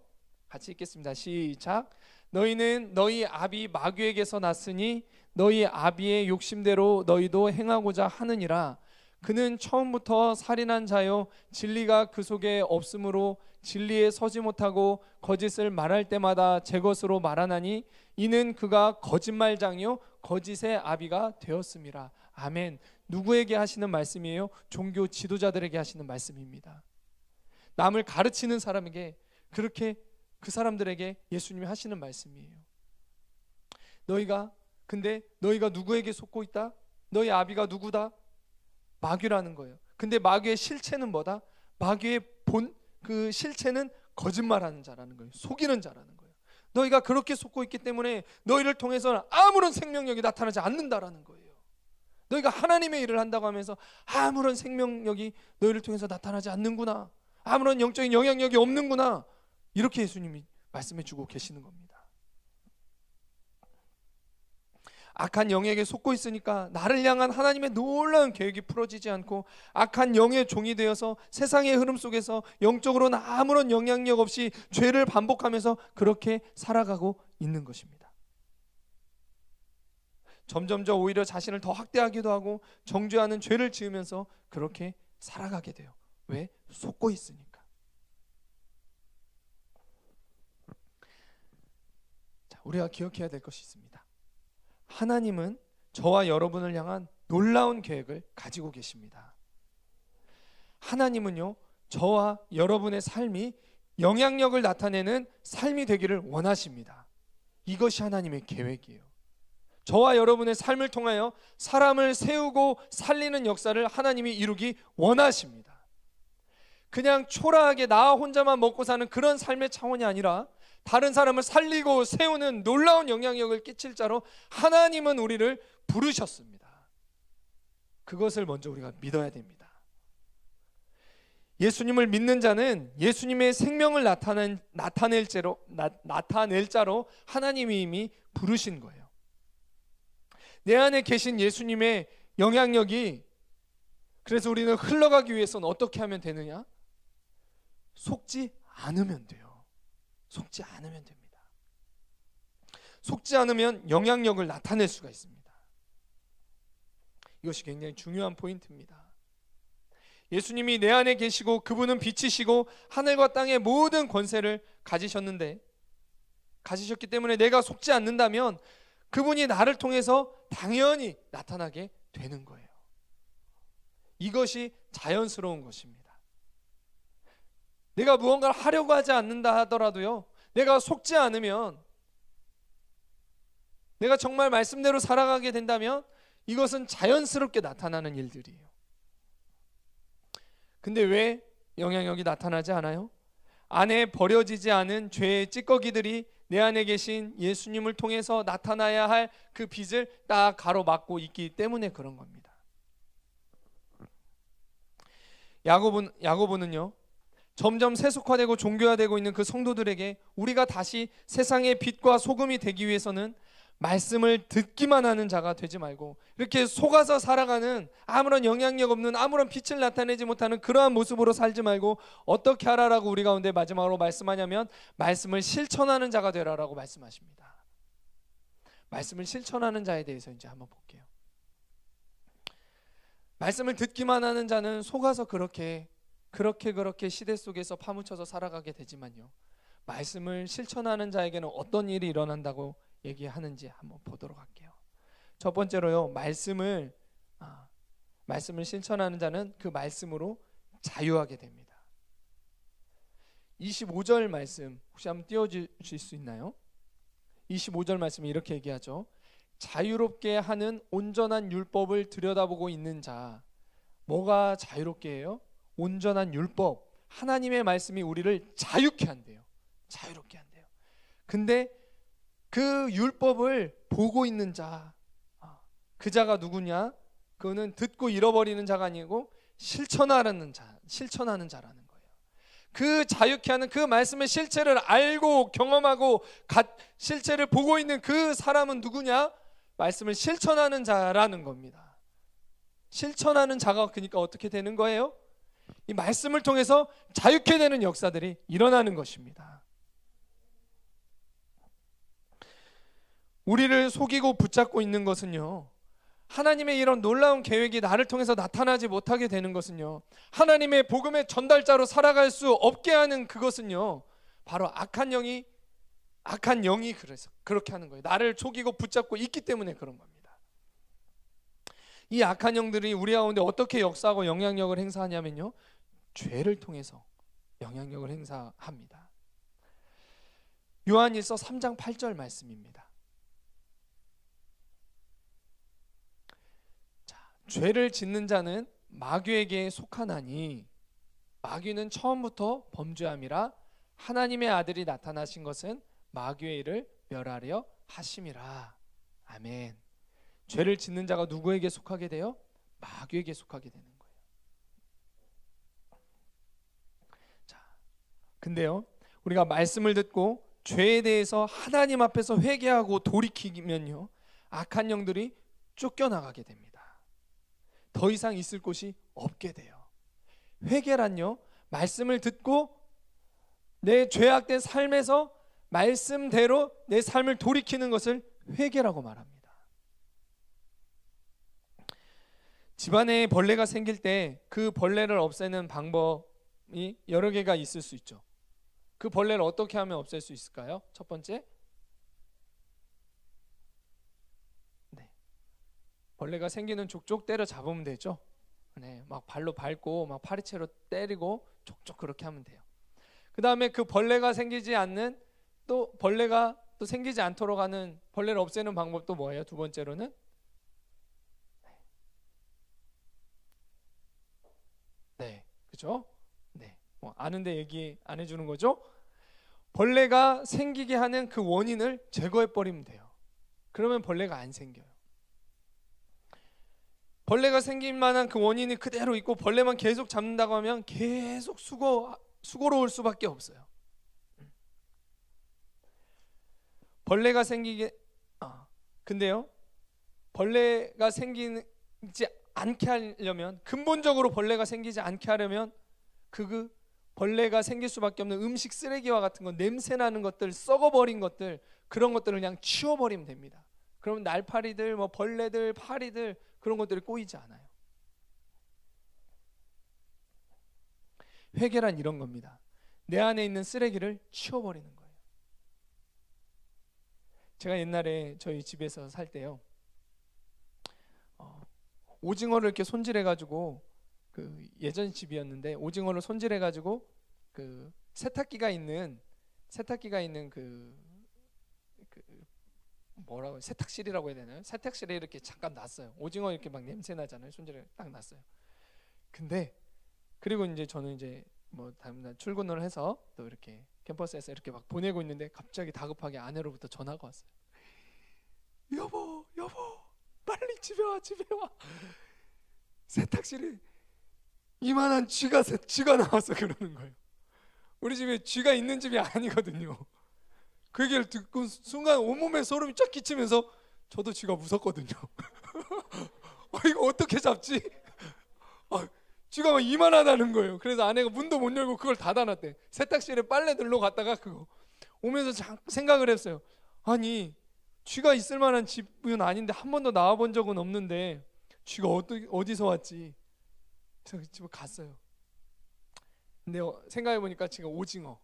같이 읽겠습니다. 시작. 너희는 너희 아비 마귀에게서 났으니 너희 아비의 욕심대로 너희도 행하고자 하느니라. 그는 처음부터 살인한 자요 진리가 그 속에 없으므로 진리에 서지 못하고 거짓을 말할 때마다 제 것으로 말하나니 이는 그가 거짓말장이요 거짓의 아비가 되었음이라. 아멘. 누구에게 하시는 말씀이에요? 종교 지도자들에게 하시는 말씀입니다. 남을 가르치는 사람에게, 그렇게 그 사람들에게 예수님이 하시는 말씀이에요. 근데 너희가 누구에게 속고 있다? 너희 아비가 누구다? 마귀라는 거예요. 근데 마귀의 실체는 뭐다? 마귀의 그 실체는 거짓말하는 자라는 거예요. 속이는 자라는 거예요. 너희가 그렇게 속고 있기 때문에 너희를 통해서는 아무런 생명력이 나타나지 않는다라는 거예요. 너희가 하나님의 일을 한다고 하면서 아무런 생명력이 너희를 통해서 나타나지 않는구나, 아무런 영적인 영향력이 없는구나, 이렇게 예수님이 말씀해 주고 계시는 겁니다. 악한 영에게 속고 있으니까 나를 향한 하나님의 놀라운 계획이 풀어지지 않고 악한 영의 종이 되어서 세상의 흐름 속에서 영적으로는 아무런 영향력 없이 죄를 반복하면서 그렇게 살아가고 있는 것입니다. 점점점 오히려 자신을 더 학대하기도 하고 정죄하는 죄를 지으면서 그렇게 살아가게 돼요. 왜? 속고 있으니까. 자, 우리가 기억해야 될 것이 있습니다. 하나님은 저와 여러분을 향한 놀라운 계획을 가지고 계십니다. 하나님은요, 저와 여러분의 삶이 영향력을 나타내는 삶이 되기를 원하십니다. 이것이 하나님의 계획이에요. 저와 여러분의 삶을 통하여 사람을 세우고 살리는 역사를 하나님이 이루기 원하십니다. 그냥 초라하게 나 혼자만 먹고 사는 그런 삶의 차원이 아니라 다른 사람을 살리고 세우는 놀라운 영향력을 끼칠 자로 하나님은 우리를 부르셨습니다. 그것을 먼저 우리가 믿어야 됩니다. 예수님을 믿는 자는 예수님의 생명을 나타낼 자로 하나님이 이미 부르신 거예요. 내 안에 계신 예수님의 영향력이, 그래서 우리는 흘러가기 위해서는 어떻게 하면 되느냐? 속지 않으면 돼요. 속지 않으면 됩니다. 속지 않으면 영향력을 나타낼 수가 있습니다. 이것이 굉장히 중요한 포인트입니다. 예수님이 내 안에 계시고 그분은 빛이시고 하늘과 땅의 모든 권세를 가지셨기 때문에 내가 속지 않는다면 그분이 나를 통해서 당연히 나타나게 되는 거예요. 이것이 자연스러운 것입니다. 내가 무언가를 하려고 하지 않는다 하더라도요, 내가 속지 않으면, 내가 정말 말씀대로 살아가게 된다면 이것은 자연스럽게 나타나는 일들이에요. 근데 왜 영향력이 나타나지 않아요? 안에 버려지지 않은 죄의 찌꺼기들이 내 안에 계신 예수님을 통해서 나타나야 할 그 빛을 딱 가로막고 있기 때문에 그런 겁니다. 야고보는요, 점점 세속화되고 종교화되고 있는 그 성도들에게 우리가 다시 세상의 빛과 소금이 되기 위해서는 말씀을 듣기만 하는 자가 되지 말고 이렇게 속아서 살아가는 아무런 영향력 없는, 아무런 빛을 나타내지 못하는 그러한 모습으로 살지 말고 어떻게 하라라고 우리 가운데 마지막으로 말씀하냐면 말씀을 실천하는 자가 되라라고 말씀하십니다. 말씀을 실천하는 자에 대해서 이제 한번 볼게요. 말씀을 듣기만 하는 자는 속아서 그렇게 시대 속에서 파묻혀서 살아가게 되지만요, 말씀을 실천하는 자에게는 어떤 일이 일어난다고 얘기하는지 한번 보도록 할게요. 첫 번째로요, 말씀을 실천하는 자는 그 말씀으로 자유하게 됩니다. 25절 말씀 혹시 한번 띄워주실 수 있나요? 25절 말씀이 이렇게 얘기하죠. 자유롭게 하는 온전한 율법을 들여다보고 있는 자. 뭐가 자유롭게 해요? 온전한 율법, 하나님의 말씀이 우리를 자유케 한대요. 자유롭게 한대요. 근데 그 율법을 보고 있는 자, 그 자가 누구냐? 그거는 듣고 잃어버리는 자가 아니고 실천하는 자라는 거예요. 그 자유케 하는 그 말씀의 실체를 알고 경험하고 실체를 보고 있는 그 사람은 누구냐? 말씀을 실천하는 자라는 겁니다. 실천하는 자가 그러니까 어떻게 되는 거예요? 이 말씀을 통해서 자유케 되는 역사들이 일어나는 것입니다. 우리를 속이고 붙잡고 있는 것은요, 하나님의 이런 놀라운 계획이 나를 통해서 나타나지 못하게 되는 것은요, 하나님의 복음의 전달자로 살아갈 수 없게 하는 그것은요, 바로 악한 영이 그래서 그렇게 하는 거예요. 나를 속이고 붙잡고 있기 때문에 그런 겁니다. 이 악한 영들이 우리 가운데 어떻게 역사하고 영향력을 행사하냐면요, 죄를 통해서 영향력을 행사합니다. 요한일서 3장 8절 말씀입니다. 죄를 짓는 자는 마귀에게 속하나니 마귀는 처음부터 범죄함이라 하나님의 아들이 나타나신 것은 마귀의 일을 멸하려 하심이라. 아멘. 죄를 짓는 자가 누구에게 속하게 돼요? 마귀에게 속하게 되는 거예요. 자, 근데요, 우리가 말씀을 듣고 죄에 대해서 하나님 앞에서 회개하고 돌이키면요, 악한 영들이 쫓겨나가게 됩니다. 더 이상 있을 곳이 없게 돼요. 회개란요, 말씀을 듣고 내 죄악된 삶에서 말씀대로 내 삶을 돌이키는 것을 회개라고 말합니다. 집안에 벌레가 생길 때 그 벌레를 없애는 방법이 여러 개가 있을 수 있죠. 그 벌레를 어떻게 하면 없앨 수 있을까요? 첫 번째, 벌레가 생기는 족족 때려 잡으면 되죠. 네, 막 발로 밟고 막 파리채로 때리고 족족 그렇게 하면 돼요. 그 다음에 그 벌레가 생기지 않는, 또 벌레가 또 생기지 않도록 하는, 벌레를 없애는 방법도 뭐예요? 두 번째로는 그죠? 뭐 아는데 얘기 안 해주는 거죠? 벌레가 생기게 하는 그 원인을 제거해 버리면 돼요. 그러면 벌레가 안 생겨요. 벌레가 생길 만한 그 원인이 그대로 있고 벌레만 계속 잡는다고 하면 계속 수고로울 수밖에 없어요. 벌레가 생기게 근데요, 벌레가 생기지 않게 하려면, 근본적으로 벌레가 생기지 않게 하려면 그 벌레가 생길 수밖에 없는 음식 쓰레기와 같은 것, 냄새 나는 것들, 썩어버린 것들, 그런 것들을 그냥 치워버리면 됩니다. 그럼 날파리들, 뭐 벌레들, 파리들 그런 것들이 꼬이지 않아요. 회개란 이런 겁니다. 내 안에 있는 쓰레기를 치워버리는 거예요. 제가 옛날에 저희 집에서 살 때요, 오징어를 이렇게 손질해가지고, 그 예전 집이었는데 오징어를 손질해가지고 그 세탁기가 있는 그 뭐라고, 세탁실이라고 해야 되나요? 세탁실에 이렇게 잠깐 놨어요. 오징어 이렇게 막 냄새 나잖아요. 손질해 딱 놨어요. 근데 그리고 이제 저는 이제 뭐 다음날 출근을 해서 또 이렇게 캠퍼스에서 이렇게 막 보내고 있는데 갑자기 다급하게 아내로부터 전화가 왔어요. 여보 빨리 집에 와. 세탁실에 이만한 쥐가 나와서 그러는 거예요. 우리 집에 쥐가 있는 집이 아니거든요. 그 얘기를 듣고 순간 온몸에 소름이 쫙 끼치면서 저도 쥐가 무섭거든요. 이거 어떻게 잡지? 쥐가 막 이만하다는 거예요. 그래서 아내가 문도 못 열고 그걸 닫아놨대. 세탁실에 빨래 들러 갔다가 그거 오면서 생각을 했어요. 아니, 쥐가 있을 만한 집은 아닌데 한 번도 나와본 적은 없는데 쥐가 어디서 왔지? 그래서 그 집에 갔어요. 근데 생각해보니까 지금 오징어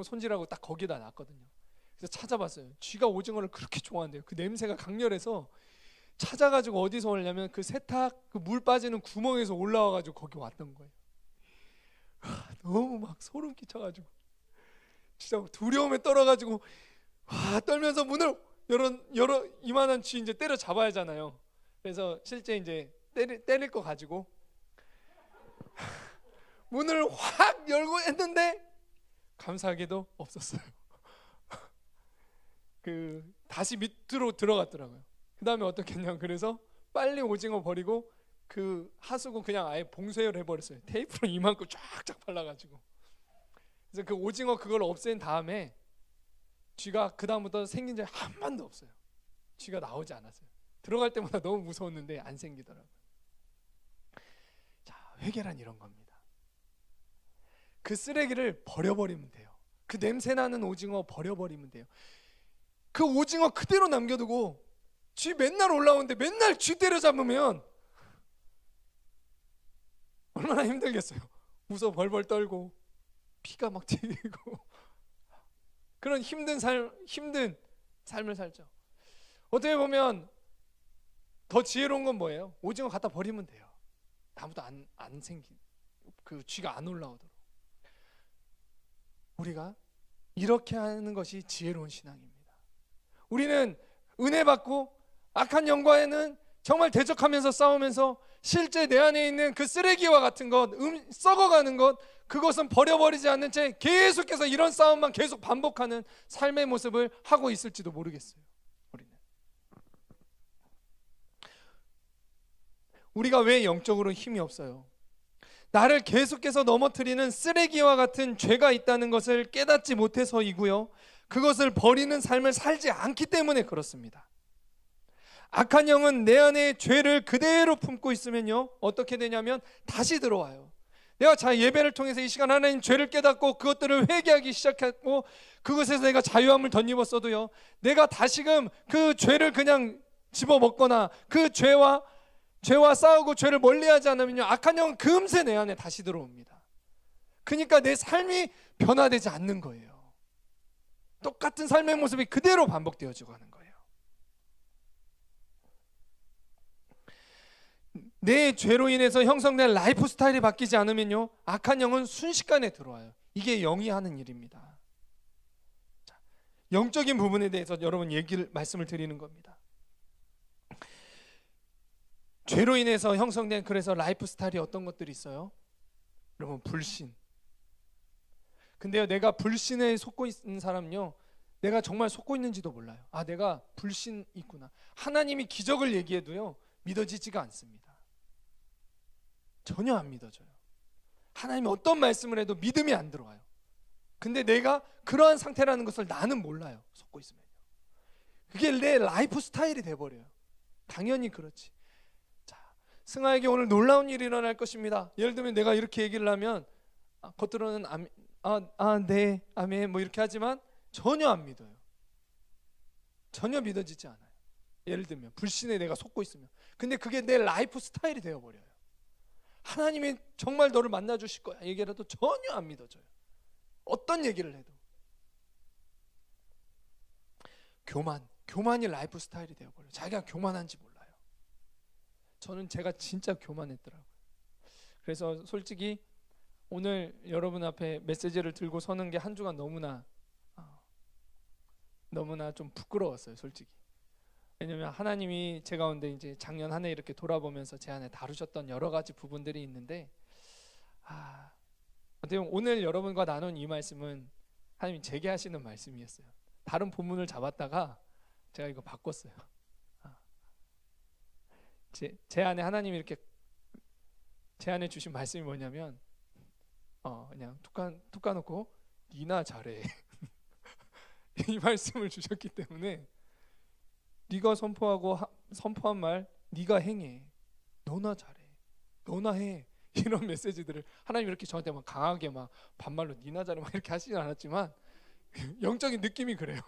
손질하고 딱 거기다 놨거든요. 그래서 찾아봤어요. 쥐가 오징어를 그렇게 좋아한대요. 그 냄새가 강렬해서 찾아가지고 어디서 오냐면 그 세탁 그 물 빠지는 구멍에서 올라와가지고 거기 왔던 거예요. 너무 막 소름 끼쳐가지고 진짜 두려움에 떨어가지고 떨면서 문을 열어 이만한 쥐 이제 때려 잡아야 하잖아요. 그래서 실제 이제 때릴 거 가지고 문을 확 열고 했는데 감사하게도 없었어요. 다시 밑으로 들어갔더라고요. 그 다음에 어떻게 했냐면, 그래서 빨리 오징어 버리고 그 하수구 그냥 아예 봉쇄를 해버렸어요. 테이프로 이만큼 쫙쫙 발라가지고. 그래서 그 오징어 그걸 없앤 다음에 쥐가 그 다음부터 생긴 적이 한 번도 없어요. 쥐가 나오지 않았어요. 들어갈 때마다 너무 무서웠는데 안 생기더라고요. 자, 회개란 이런 겁니다. 그 쓰레기를 버려버리면 돼요. 그 냄새나는 오징어 버려버리면 돼요. 그 오징어 그대로 남겨두고 쥐 맨날 올라오는데 맨날 쥐 때려잡으면 얼마나 힘들겠어요. 무서워 벌벌 떨고 피가 막 튀고 그런 힘든 삶을 살죠. 어떻게 보면 더 지혜로운 건 뭐예요? 오징어 갖다 버리면 돼요. 아무도 안 그 쥐가 안 올라오도록. 우리가 이렇게 하는 것이 지혜로운 신앙입니다. 우리는 은혜 받고 악한 영과에는 정말 대적하면서 싸우면서 실제 내 안에 있는 그 쓰레기와 같은 것, 썩어가는 것, 그것은 버려버리지 않는 채 계속해서 이런 싸움만 계속 반복하는 삶의 모습을 하고 있을지도 모르겠어요. 우리가 왜 영적으로 힘이 없어요? 나를 계속해서 넘어뜨리는 쓰레기와 같은 죄가 있다는 것을 깨닫지 못해서이고요, 그것을 버리는 삶을 살지 않기 때문에 그렇습니다. 악한 영은 내 안에 죄를 그대로 품고 있으면요, 어떻게 되냐면 다시 들어와요. 내가 예배를 통해서 이 시간 하나님 죄를 깨닫고 그것들을 회개하기 시작했고 그것에서 내가 자유함을 덧입었어도요, 내가 다시금 그 죄를 그냥 집어먹거나 그 죄와 싸우고 죄를 멀리하지 않으면요, 악한 영은 금세 내 안에 다시 들어옵니다. 그러니까 내 삶이 변화되지 않는 거예요. 똑같은 삶의 모습이 그대로 반복되어지고 하는 거예요. 내 죄로 인해서 형성된 라이프 스타일이 바뀌지 않으면요, 악한 영은 순식간에 들어와요. 이게 영이 하는 일입니다. 자, 영적인 부분에 대해서 여러분 말씀을 드리는 겁니다. 죄로 인해서 형성된 그래서 라이프 스타일이 어떤 것들이 있어요? 여러분, 불신. 근데요, 내가 불신에 속고 있는 사람은요, 내가 정말 속고 있는지도 몰라요. 내가 불신 있구나. 하나님이 기적을 얘기해도요, 믿어지지가 않습니다. 전혀 안 믿어져요. 하나님이 어떤 말씀을 해도 믿음이 안 들어와요. 근데 내가 그러한 상태라는 것을 나는 몰라요. 속고 있으면요. 그게 내 라이프 스타일이 돼버려요. 당연히 그렇지. 자, 승아에게 오늘 놀라운 일이 일어날 것입니다. 예를 들면 내가 이렇게 얘기를 하면 겉으로는 네, 아멘 뭐 이렇게 하지만 전혀 안 믿어요. 전혀 믿어지지 않아요. 예를 들면 불신에 내가 속고 있으면, 근데 그게 내 라이프 스타일이 되어버려요. 하나님이 정말 너를 만나주실 거야 얘기라도 전혀 안 믿어져요. 어떤 얘기를 해도. 교만이 라이프 스타일이 되어버려요. 자기가 교만한지 몰라요. 저는 제가 진짜 교만했더라고요. 그래서 솔직히 오늘 여러분 앞에 메시지를 들고 서는 게 한 주간 너무나 좀 부끄러웠어요, 솔직히. 왜냐면 하나님이 제 가운데 이제 작년 한 해 이렇게 돌아보면서 제 안에 다루셨던 여러 가지 부분들이 있는데, 어떻게 보면 오늘 여러분과 나눈 이 말씀은 하나님이 제게 하시는 말씀이었어요. 다른 본문을 잡았다가 제가 이거 바꿨어요. 제 안에 하나님이 이렇게 제 안에 주신 말씀이 뭐냐면 그냥 툭 까놓고 니나 잘해 이 말씀을 주셨기 때문에, 네가 선포한 말 네가 행해, 너나 잘해, 너나 해, 이런 메시지들을 하나님 이렇게 저한테 막 강하게 막 반말로 니나 잘해 막 이렇게 하시진 않았지만 영적인 느낌이 그래요.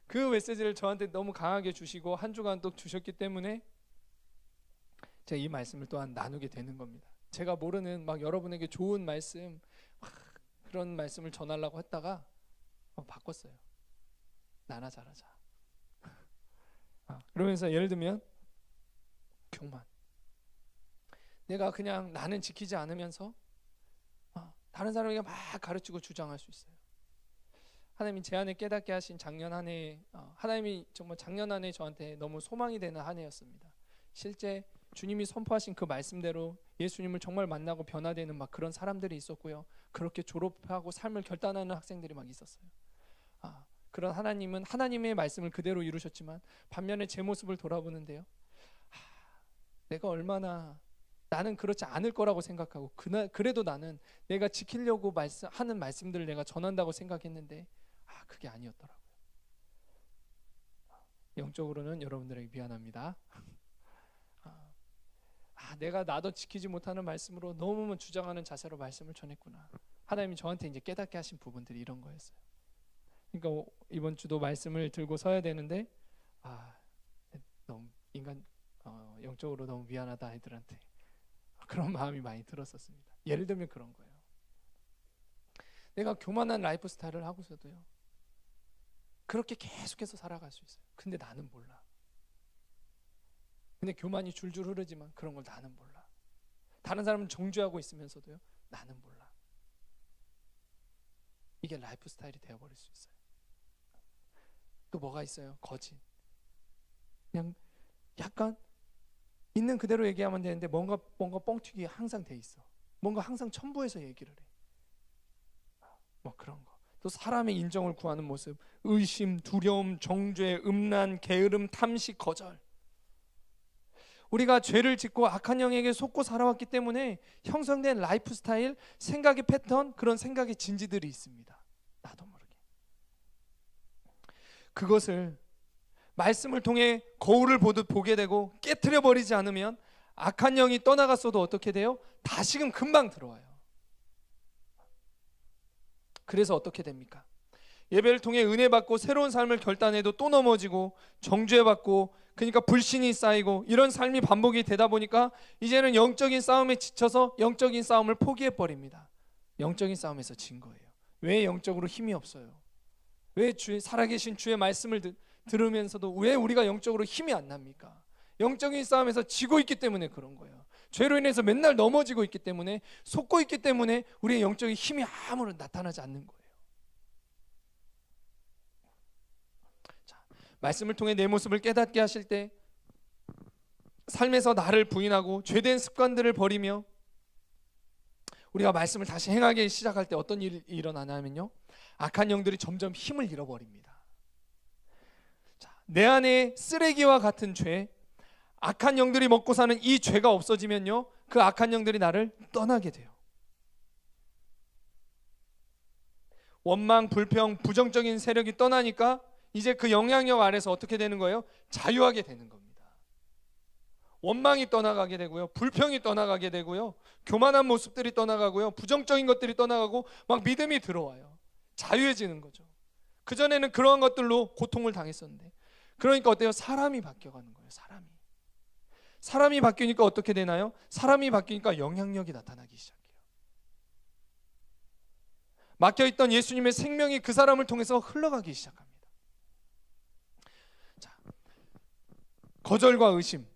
그 메시지를 저한테 너무 강하게 주시고 한 주간 또 주셨기 때문에 제가 이 말씀을 또한 나누게 되는 겁니다. 제가 모르는 막 여러분에게 좋은 말씀, 그런 말씀을 전하려고 했다가 바꿨어요. 나나 잘하자. 그러면서 예를 들면 교만. 내가 그냥 나는 지키지 않으면서 다른 사람에게 막 가르치고 주장할 수 있어요. 하나님이 제 안에 깨닫게 하신 작년 한 해, 하나님이 정말 작년 한 해 저한테 너무 소망이 되는 한 해였습니다. 실제 주님이 선포하신 그 말씀대로 예수님을 정말 만나고 변화되는 막 그런 사람들이 있었고요. 그렇게 졸업하고 삶을 결단하는 학생들이 막 있었어요. 그런 하나님은 하나님의 말씀을 그대로 이루셨지만 반면에 제 모습을 돌아보는데요, 내가 얼마나 나는 그렇지 않을 거라고 생각하고 그래도 나는 내가 지키려고 하는 말씀들을 내가 전한다고 생각했는데 그게 아니었더라고요. 영적으로는 여러분들에게 미안합니다. 내가 나도 지키지 못하는 말씀으로 너무 주장하는 자세로 말씀을 전했구나. 하나님이 저한테 이제 깨닫게 하신 부분들이 이런 거였어요. 그러니까 이번 주도 말씀을 들고 서야 되는데 너무 영적으로 너무 미안하다 아이들한테, 그런 마음이 많이 들었었습니다. 예를 들면 그런 거예요. 내가 교만한 라이프 스타일을 하고서도요, 그렇게 계속해서 살아갈 수 있어요. 근데 나는 몰라. 근데 교만이 줄줄 흐르지만 그런 걸 나는 몰라. 다른 사람은 정죄하고 있으면서도요, 나는 몰라. 이게 라이프 스타일이 되어버릴 수 있어요. 또 뭐가 있어요? 거짓. 그냥 약간 있는 그대로 얘기하면 되는데 뭔가 뻥튀기 항상 돼 있어. 뭔가 항상 첨부해서 얘기를 해. 뭐 그런 거. 또 사람의 인정을 구하는 모습, 의심, 두려움, 정죄, 음란, 게으름, 탐식, 거절. 우리가 죄를 짓고 악한 영에게 속고 살아왔기 때문에 형성된 라이프 스타일, 생각의 패턴, 그런 생각의 진지들이 있습니다. 나도 모르게. 그것을 말씀을 통해 거울을 보듯 보게 되고 깨트려 버리지 않으면 악한 영이 떠나갔어도 어떻게 돼요? 다시금 금방 들어와요. 그래서 어떻게 됩니까? 예배를 통해 은혜 받고 새로운 삶을 결단해도 또 넘어지고 정죄받고, 그러니까 불신이 쌓이고 이런 삶이 반복이 되다 보니까 이제는 영적인 싸움에 지쳐서 영적인 싸움을 포기해 버립니다. 영적인 싸움에서 진 거예요. 왜 영적으로 힘이 없어요? 왜 살아계신 주의 말씀을 들으면서도 왜 우리가 영적으로 힘이 안 납니까? 영적인 싸움에서 지고 있기 때문에 그런 거예요. 죄로 인해서 맨날 넘어지고 있기 때문에, 속고 있기 때문에 우리의 영적인 힘이 아무런 나타나지 않는 거예요. 자, 말씀을 통해 내 모습을 깨닫게 하실 때 삶에서 나를 부인하고 죄된 습관들을 버리며 우리가 말씀을 다시 행하기 시작할 때 어떤 일이 일어나냐면요, 악한 영들이 점점 힘을 잃어버립니다. 자, 내 안에 쓰레기와 같은 죄, 악한 영들이 먹고 사는 이 죄가 없어지면요, 그 악한 영들이 나를 떠나게 돼요. 원망, 불평, 부정적인 세력이 떠나니까 이제 그 영향력 아래서 어떻게 되는 거예요? 자유하게 되는 겁니다. 원망이 떠나가게 되고요, 불평이 떠나가게 되고요, 교만한 모습들이 떠나가고요, 부정적인 것들이 떠나가고 막 믿음이 들어와요. 자유해지는 거죠. 그전에는 그러한 것들로 고통을 당했었는데, 그러니까 어때요? 사람이 바뀌어가는 거예요. 사람이 바뀌니까 어떻게 되나요? 사람이 바뀌니까 영향력이 나타나기 시작해요. 막혀있던 예수님의 생명이 그 사람을 통해서 흘러가기 시작합니다. 자, 거절과 의심,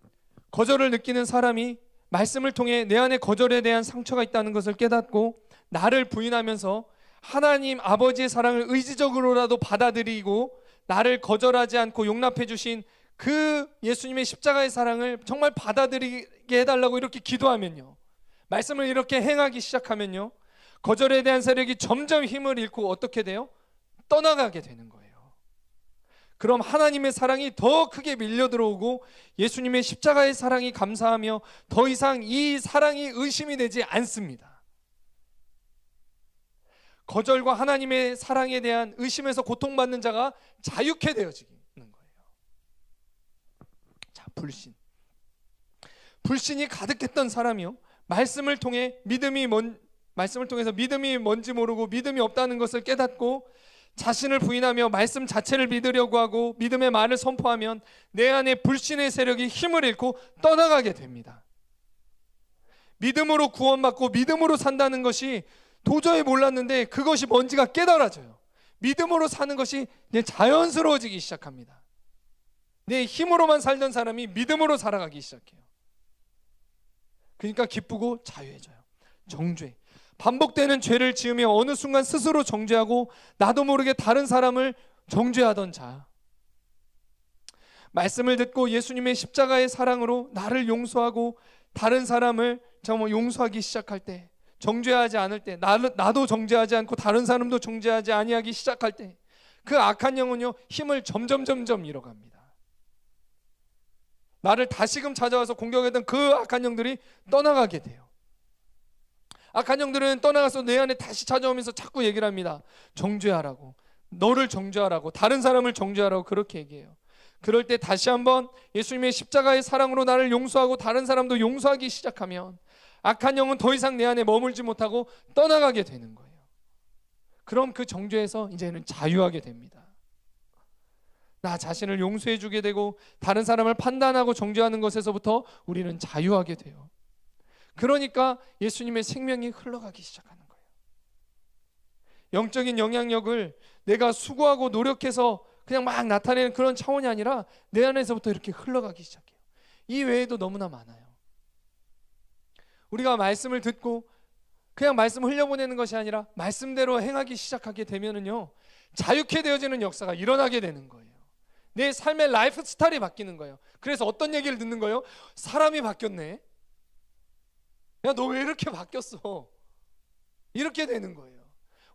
거절을 느끼는 사람이 말씀을 통해 내 안에 거절에 대한 상처가 있다는 것을 깨닫고 나를 부인하면서 하나님 아버지의 사랑을 의지적으로라도 받아들이고 나를 거절하지 않고 용납해 주신 그 예수님의 십자가의 사랑을 정말 받아들이게 해달라고 이렇게 기도하면요, 말씀을 이렇게 행하기 시작하면요, 거절에 대한 세력이 점점 힘을 잃고 어떻게 돼요? 떠나가게 되는 거예요. 그럼 하나님의 사랑이 더 크게 밀려 들어오고 예수님의 십자가의 사랑이 감사하며 더 이상 이 사랑이 의심이 되지 않습니다. 거절과 하나님의 사랑에 대한 의심에서 고통받는 자가 자유케 되어지는 거예요. 자, 불신이 가득했던 사람이요, 말씀을 통해서 믿음이 뭔지 모르고 믿음이 없다는 것을 깨닫고 자신을 부인하며 말씀 자체를 믿으려고 하고 믿음의 말을 선포하면 내 안에 불신의 세력이 힘을 잃고 떠나가게 됩니다. 믿음으로 구원받고 믿음으로 산다는 것이 도저히 몰랐는데 그것이 뭔지가 깨달아져요. 믿음으로 사는 것이 이제 자연스러워지기 시작합니다. 내 힘으로만 살던 사람이 믿음으로 살아가기 시작해요. 그러니까 기쁘고 자유해져요. 정죄, 반복되는 죄를 지으며 어느 순간 스스로 정죄하고 나도 모르게 다른 사람을 정죄하던 자, 말씀을 듣고 예수님의 십자가의 사랑으로 나를 용서하고 다른 사람을 정말 용서하기 시작할 때, 정죄하지 않을 때, 나도 정죄하지 않고 다른 사람도 정죄하지 아니하기 시작할 때 그 악한 영은요, 힘을 점점 잃어갑니다. 나를 다시금 찾아와서 공격했던 그 악한 영들이 떠나가게 돼요. 악한 영들은 떠나가서 내 안에 다시 찾아오면서 자꾸 얘기를 합니다. 정죄하라고, 너를 정죄하라고, 다른 사람을 정죄하라고 그렇게 얘기해요. 그럴 때 다시 한번 예수님의 십자가의 사랑으로 나를 용서하고 다른 사람도 용서하기 시작하면 악한 영은 더 이상 내 안에 머물지 못하고 떠나가게 되는 거예요. 그럼 그 정죄에서 이제는 자유하게 됩니다. 나 자신을 용서해 주게 되고 다른 사람을 판단하고 정죄하는 것에서부터 우리는 자유하게 돼요. 그러니까 예수님의 생명이 흘러가기 시작하는 거예요. 영적인 영향력을 내가 수고하고 노력해서 그냥 막 나타내는 그런 차원이 아니라 내 안에서부터 이렇게 흘러가기 시작해요. 이 외에도 너무나 많아요. 우리가 말씀을 듣고 그냥 말씀 흘려보내는 것이 아니라 말씀대로 행하기 시작하게 되면은요, 자유케 되어지는 역사가 일어나게 되는 거예요. 내 삶의 라이프 스타일이 바뀌는 거예요. 그래서 어떤 얘기를 듣는 거예요? 사람이 바뀌었네. 야, 너 왜 이렇게 바뀌었어? 이렇게 되는 거예요.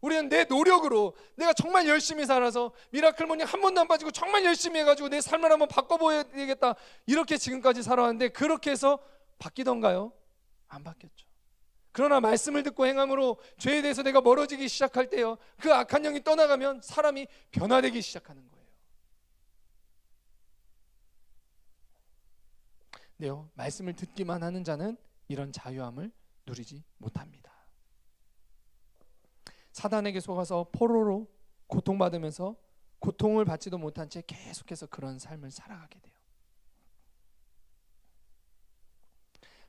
우리는 내 노력으로 내가 정말 열심히 살아서 미라클 모닝 한 번도 안 빠지고 정말 열심히 해가지고 내 삶을 한번 바꿔보아야 되겠다, 이렇게 지금까지 살아왔는데 그렇게 해서 바뀌던가요? 안 바뀌었죠. 그러나 말씀을 듣고 행함으로 죄에 대해서 내가 멀어지기 시작할 때요, 그 악한 영이 떠나가면 사람이 변화되기 시작하는 거예요. 네요, 말씀을 듣기만 하는 자는 이런 자유함을 누리지 못합니다. 사단에게 속아서 포로로 고통받으면서 고통을 받지도 못한 채 계속해서 그런 삶을 살아가게 돼요.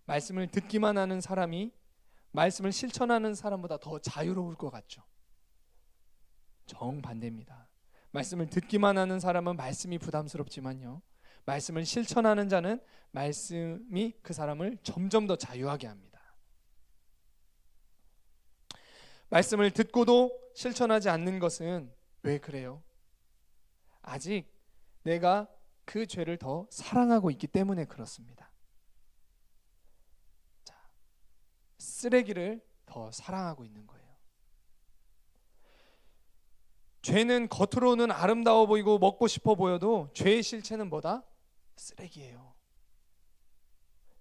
말씀을 듣기만 하는 사람이 말씀을 실천하는 사람보다 더 자유로울 것 같죠? 정반대입니다. 말씀을 듣기만 하는 사람은 말씀이 부담스럽지만요, 말씀을 실천하는 자는 말씀이 그 사람을 점점 더 자유하게 합니다. 말씀을 듣고도 실천하지 않는 것은 왜 그래요? 아직 내가 그 죄를 더 사랑하고 있기 때문에 그렇습니다. 자, 쓰레기를 더 사랑하고 있는 거예요. 죄는 겉으로는 아름다워 보이고 먹고 싶어 보여도 죄의 실체는 뭐다? 쓰레기예요.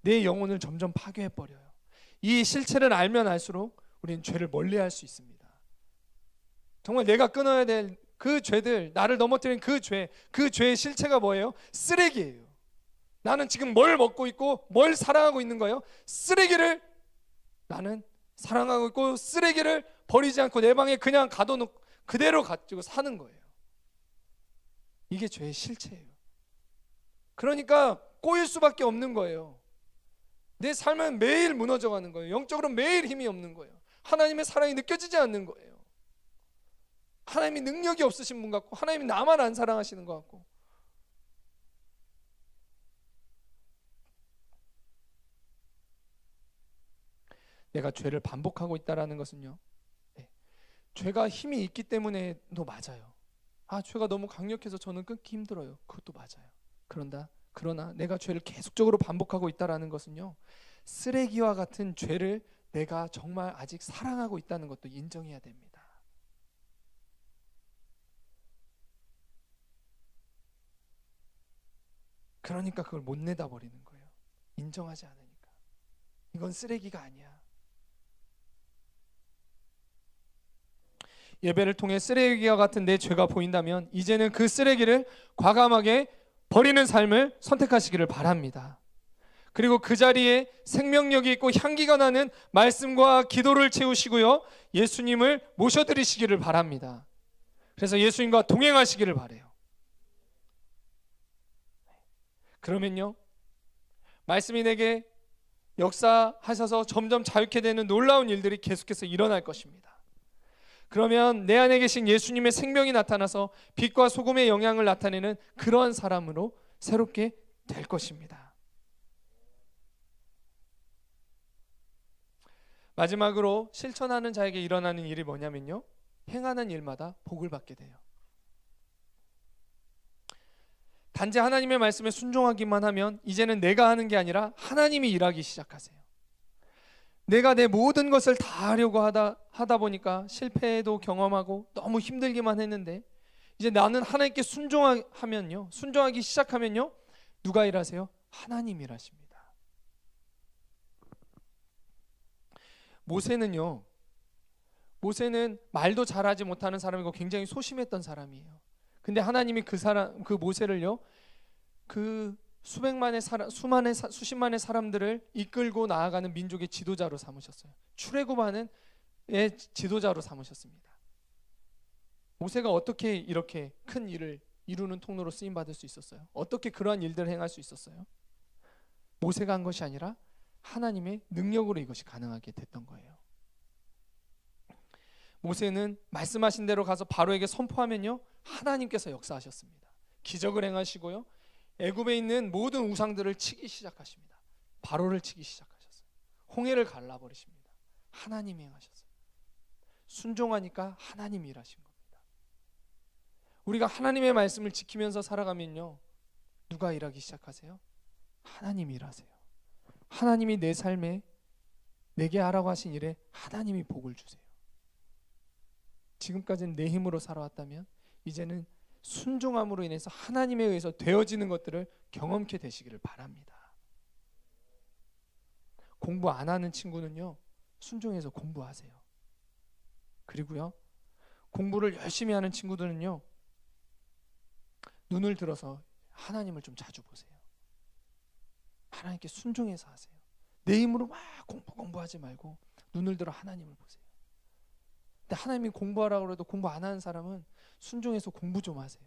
내 영혼을 점점 파괴해버려요. 이 실체를 알면 알수록 우리는 죄를 멀리할 수 있습니다. 정말 내가 끊어야 될 그 죄들, 나를 넘어뜨린 그 죄의 실체가 뭐예요? 쓰레기예요. 나는 지금 뭘 먹고 있고 뭘 사랑하고 있는 거예요? 쓰레기를 나는 사랑하고 있고 쓰레기를 버리지 않고 내 방에 그냥 가둬놓고 그대로 가지고 사는 거예요. 이게 죄의 실체예요. 그러니까 꼬일 수밖에 없는 거예요. 내 삶은 매일 무너져가는 거예요. 영적으로 매일 힘이 없는 거예요. 하나님의 사랑이 느껴지지 않는 거예요. 하나님이 능력이 없으신 분 같고, 하나님이 나만 안 사랑하시는 것 같고. 내가 죄를 반복하고 있다는 것은요, 죄가 힘이 있기 때문에도 맞아요. 죄가 너무 강력해서 저는 끊기 힘들어요. 그것도 맞아요. 그러나 내가 죄를 계속적으로 반복하고 있다는 것은요, 쓰레기와 같은 죄를 내가 정말 아직 사랑하고 있다는 것도 인정해야 됩니다. 그러니까 그걸 못 내다버리는 거예요. 인정하지 않으니까. 이건 쓰레기가 아니야. 예배를 통해 쓰레기와 같은 내 죄가 보인다면 이제는 그 쓰레기를 과감하게 버리는 삶을 선택하시기를 바랍니다. 그리고 그 자리에 생명력이 있고 향기가 나는 말씀과 기도를 채우시고요, 예수님을 모셔드리시기를 바랍니다. 그래서 예수님과 동행하시기를 바라요. 그러면요, 말씀이 내게 역사하셔서 점점 자유케 되는 놀라운 일들이 계속해서 일어날 것입니다. 그러면 내 안에 계신 예수님의 생명이 나타나서 빛과 소금의 영향을 나타내는 그러한 사람으로 새롭게 될 것입니다. 마지막으로 실천하는 자에게 일어나는 일이 뭐냐면요, 행하는 일마다 복을 받게 돼요. 단지 하나님의 말씀에 순종하기만 하면 이제는 내가 하는 게 아니라 하나님이 일하기 시작하세요. 내가 내 모든 것을 다 하려고 하다 보니까 실패도 경험하고 너무 힘들기만 했는데, 이제 나는 하나님께 순종하기 시작하면요, 누가 일하세요? 하나님 일하십니다. 모세는 말도 잘하지 못하는 사람이고 굉장히 소심했던 사람이에요. 근데 하나님이 그 모세를요, 그 수십만의 사람들을 이끌고 나아가는 민족의 지도자로 삼으셨어요. 출애굽하는 지도자로 삼으셨습니다. 모세가 어떻게 이렇게 큰 일을 이루는 통로로 쓰임 받을 수 있었어요? 어떻게 그러한 일들을 행할 수 있었어요? 모세가 한 것이 아니라 하나님의 능력으로 이것이 가능하게 됐던 거예요. 모세는 말씀하신 대로 가서 바로에게 선포하면요, 하나님께서 역사하셨습니다. 기적을 행하시고요, 애굽에 있는 모든 우상들을 치기 시작하십니다. 바로를 치기 시작하셨어요. 홍해를 갈라버리십니다. 하나님이 행하셨어요. 순종하니까 하나님이 일하신 겁니다. 우리가 하나님의 말씀을 지키면서 살아가면요, 누가 일하기 시작하세요? 하나님이 일하세요. 하나님이 내 삶에 내게 하라고 하신 일에 하나님이 복을 주세요. 지금까지는 내 힘으로 살아왔다면 이제는 순종함으로 인해서 하나님에 의해서 되어지는 것들을 경험케 되시기를 바랍니다. 공부 안 하는 친구는요, 순종해서 공부하세요. 그리고요, 공부를 열심히 하는 친구들은요, 눈을 들어서 하나님을 좀 자주 보세요. 하나님께 순종해서 하세요. 내 힘으로 막 공부하지 말고 눈을 들어 하나님을 보세요. 근데 하나님이 공부하라고 해도 공부 안 하는 사람은 순종해서 공부 좀 하세요.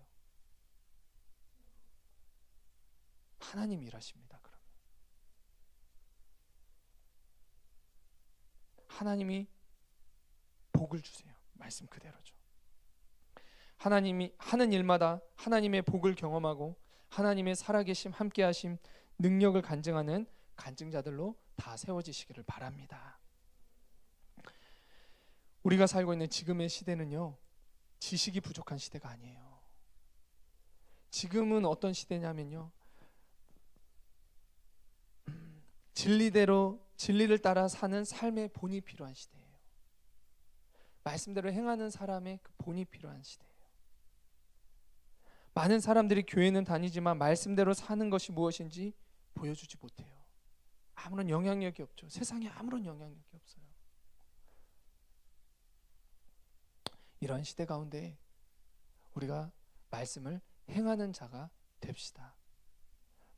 하나님이 일하십니다. 그러면 하나님이 복을 주세요. 말씀 그대로죠. 하나님이 하는 일마다 하나님의 복을 경험하고 하나님의 살아계심, 함께하심, 능력을 간증하는 간증자들로 다 세워지시기를 바랍니다. 우리가 살고 있는 지금의 시대는요, 지식이 부족한 시대가 아니에요. 지금은 어떤 시대냐면요, 진리를 따라 사는 삶의 본이 필요한 시대예요. 말씀대로 행하는 사람의 그 본이 필요한 시대예요. 많은 사람들이 교회는 다니지만 말씀대로 사는 것이 무엇인지 보여주지 못해요. 아무런 영향력이 없죠. 세상에 아무런 영향력이 없어요. 이러한 시대 가운데 우리가 말씀을 행하는 자가 됩시다.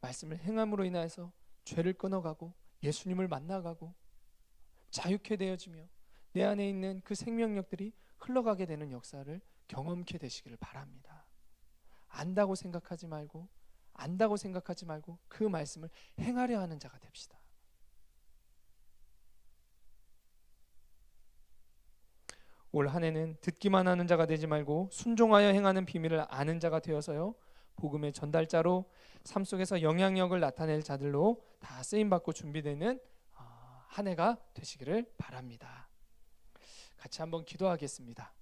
말씀을 행함으로 인해서 죄를 끊어가고 예수님을 만나가고 자유케 되어지며 내 안에 있는 그 생명력들이 흘러가게 되는 역사를 경험케 되시기를 바랍니다. 안다고 생각하지 말고 안다고 생각하지 말고 그 말씀을 행하려 하는 자가 됩시다. 올 한 해는 듣기만 하는 자가 되지 말고 순종하여 행하는 비밀을 아는 자가 되어서요, 복음의 전달자로 삶 속에서 영향력을 나타낼 자들로 다 쓰임받고 준비되는 한 해가 되시기를 바랍니다. 같이 한번 기도하겠습니다.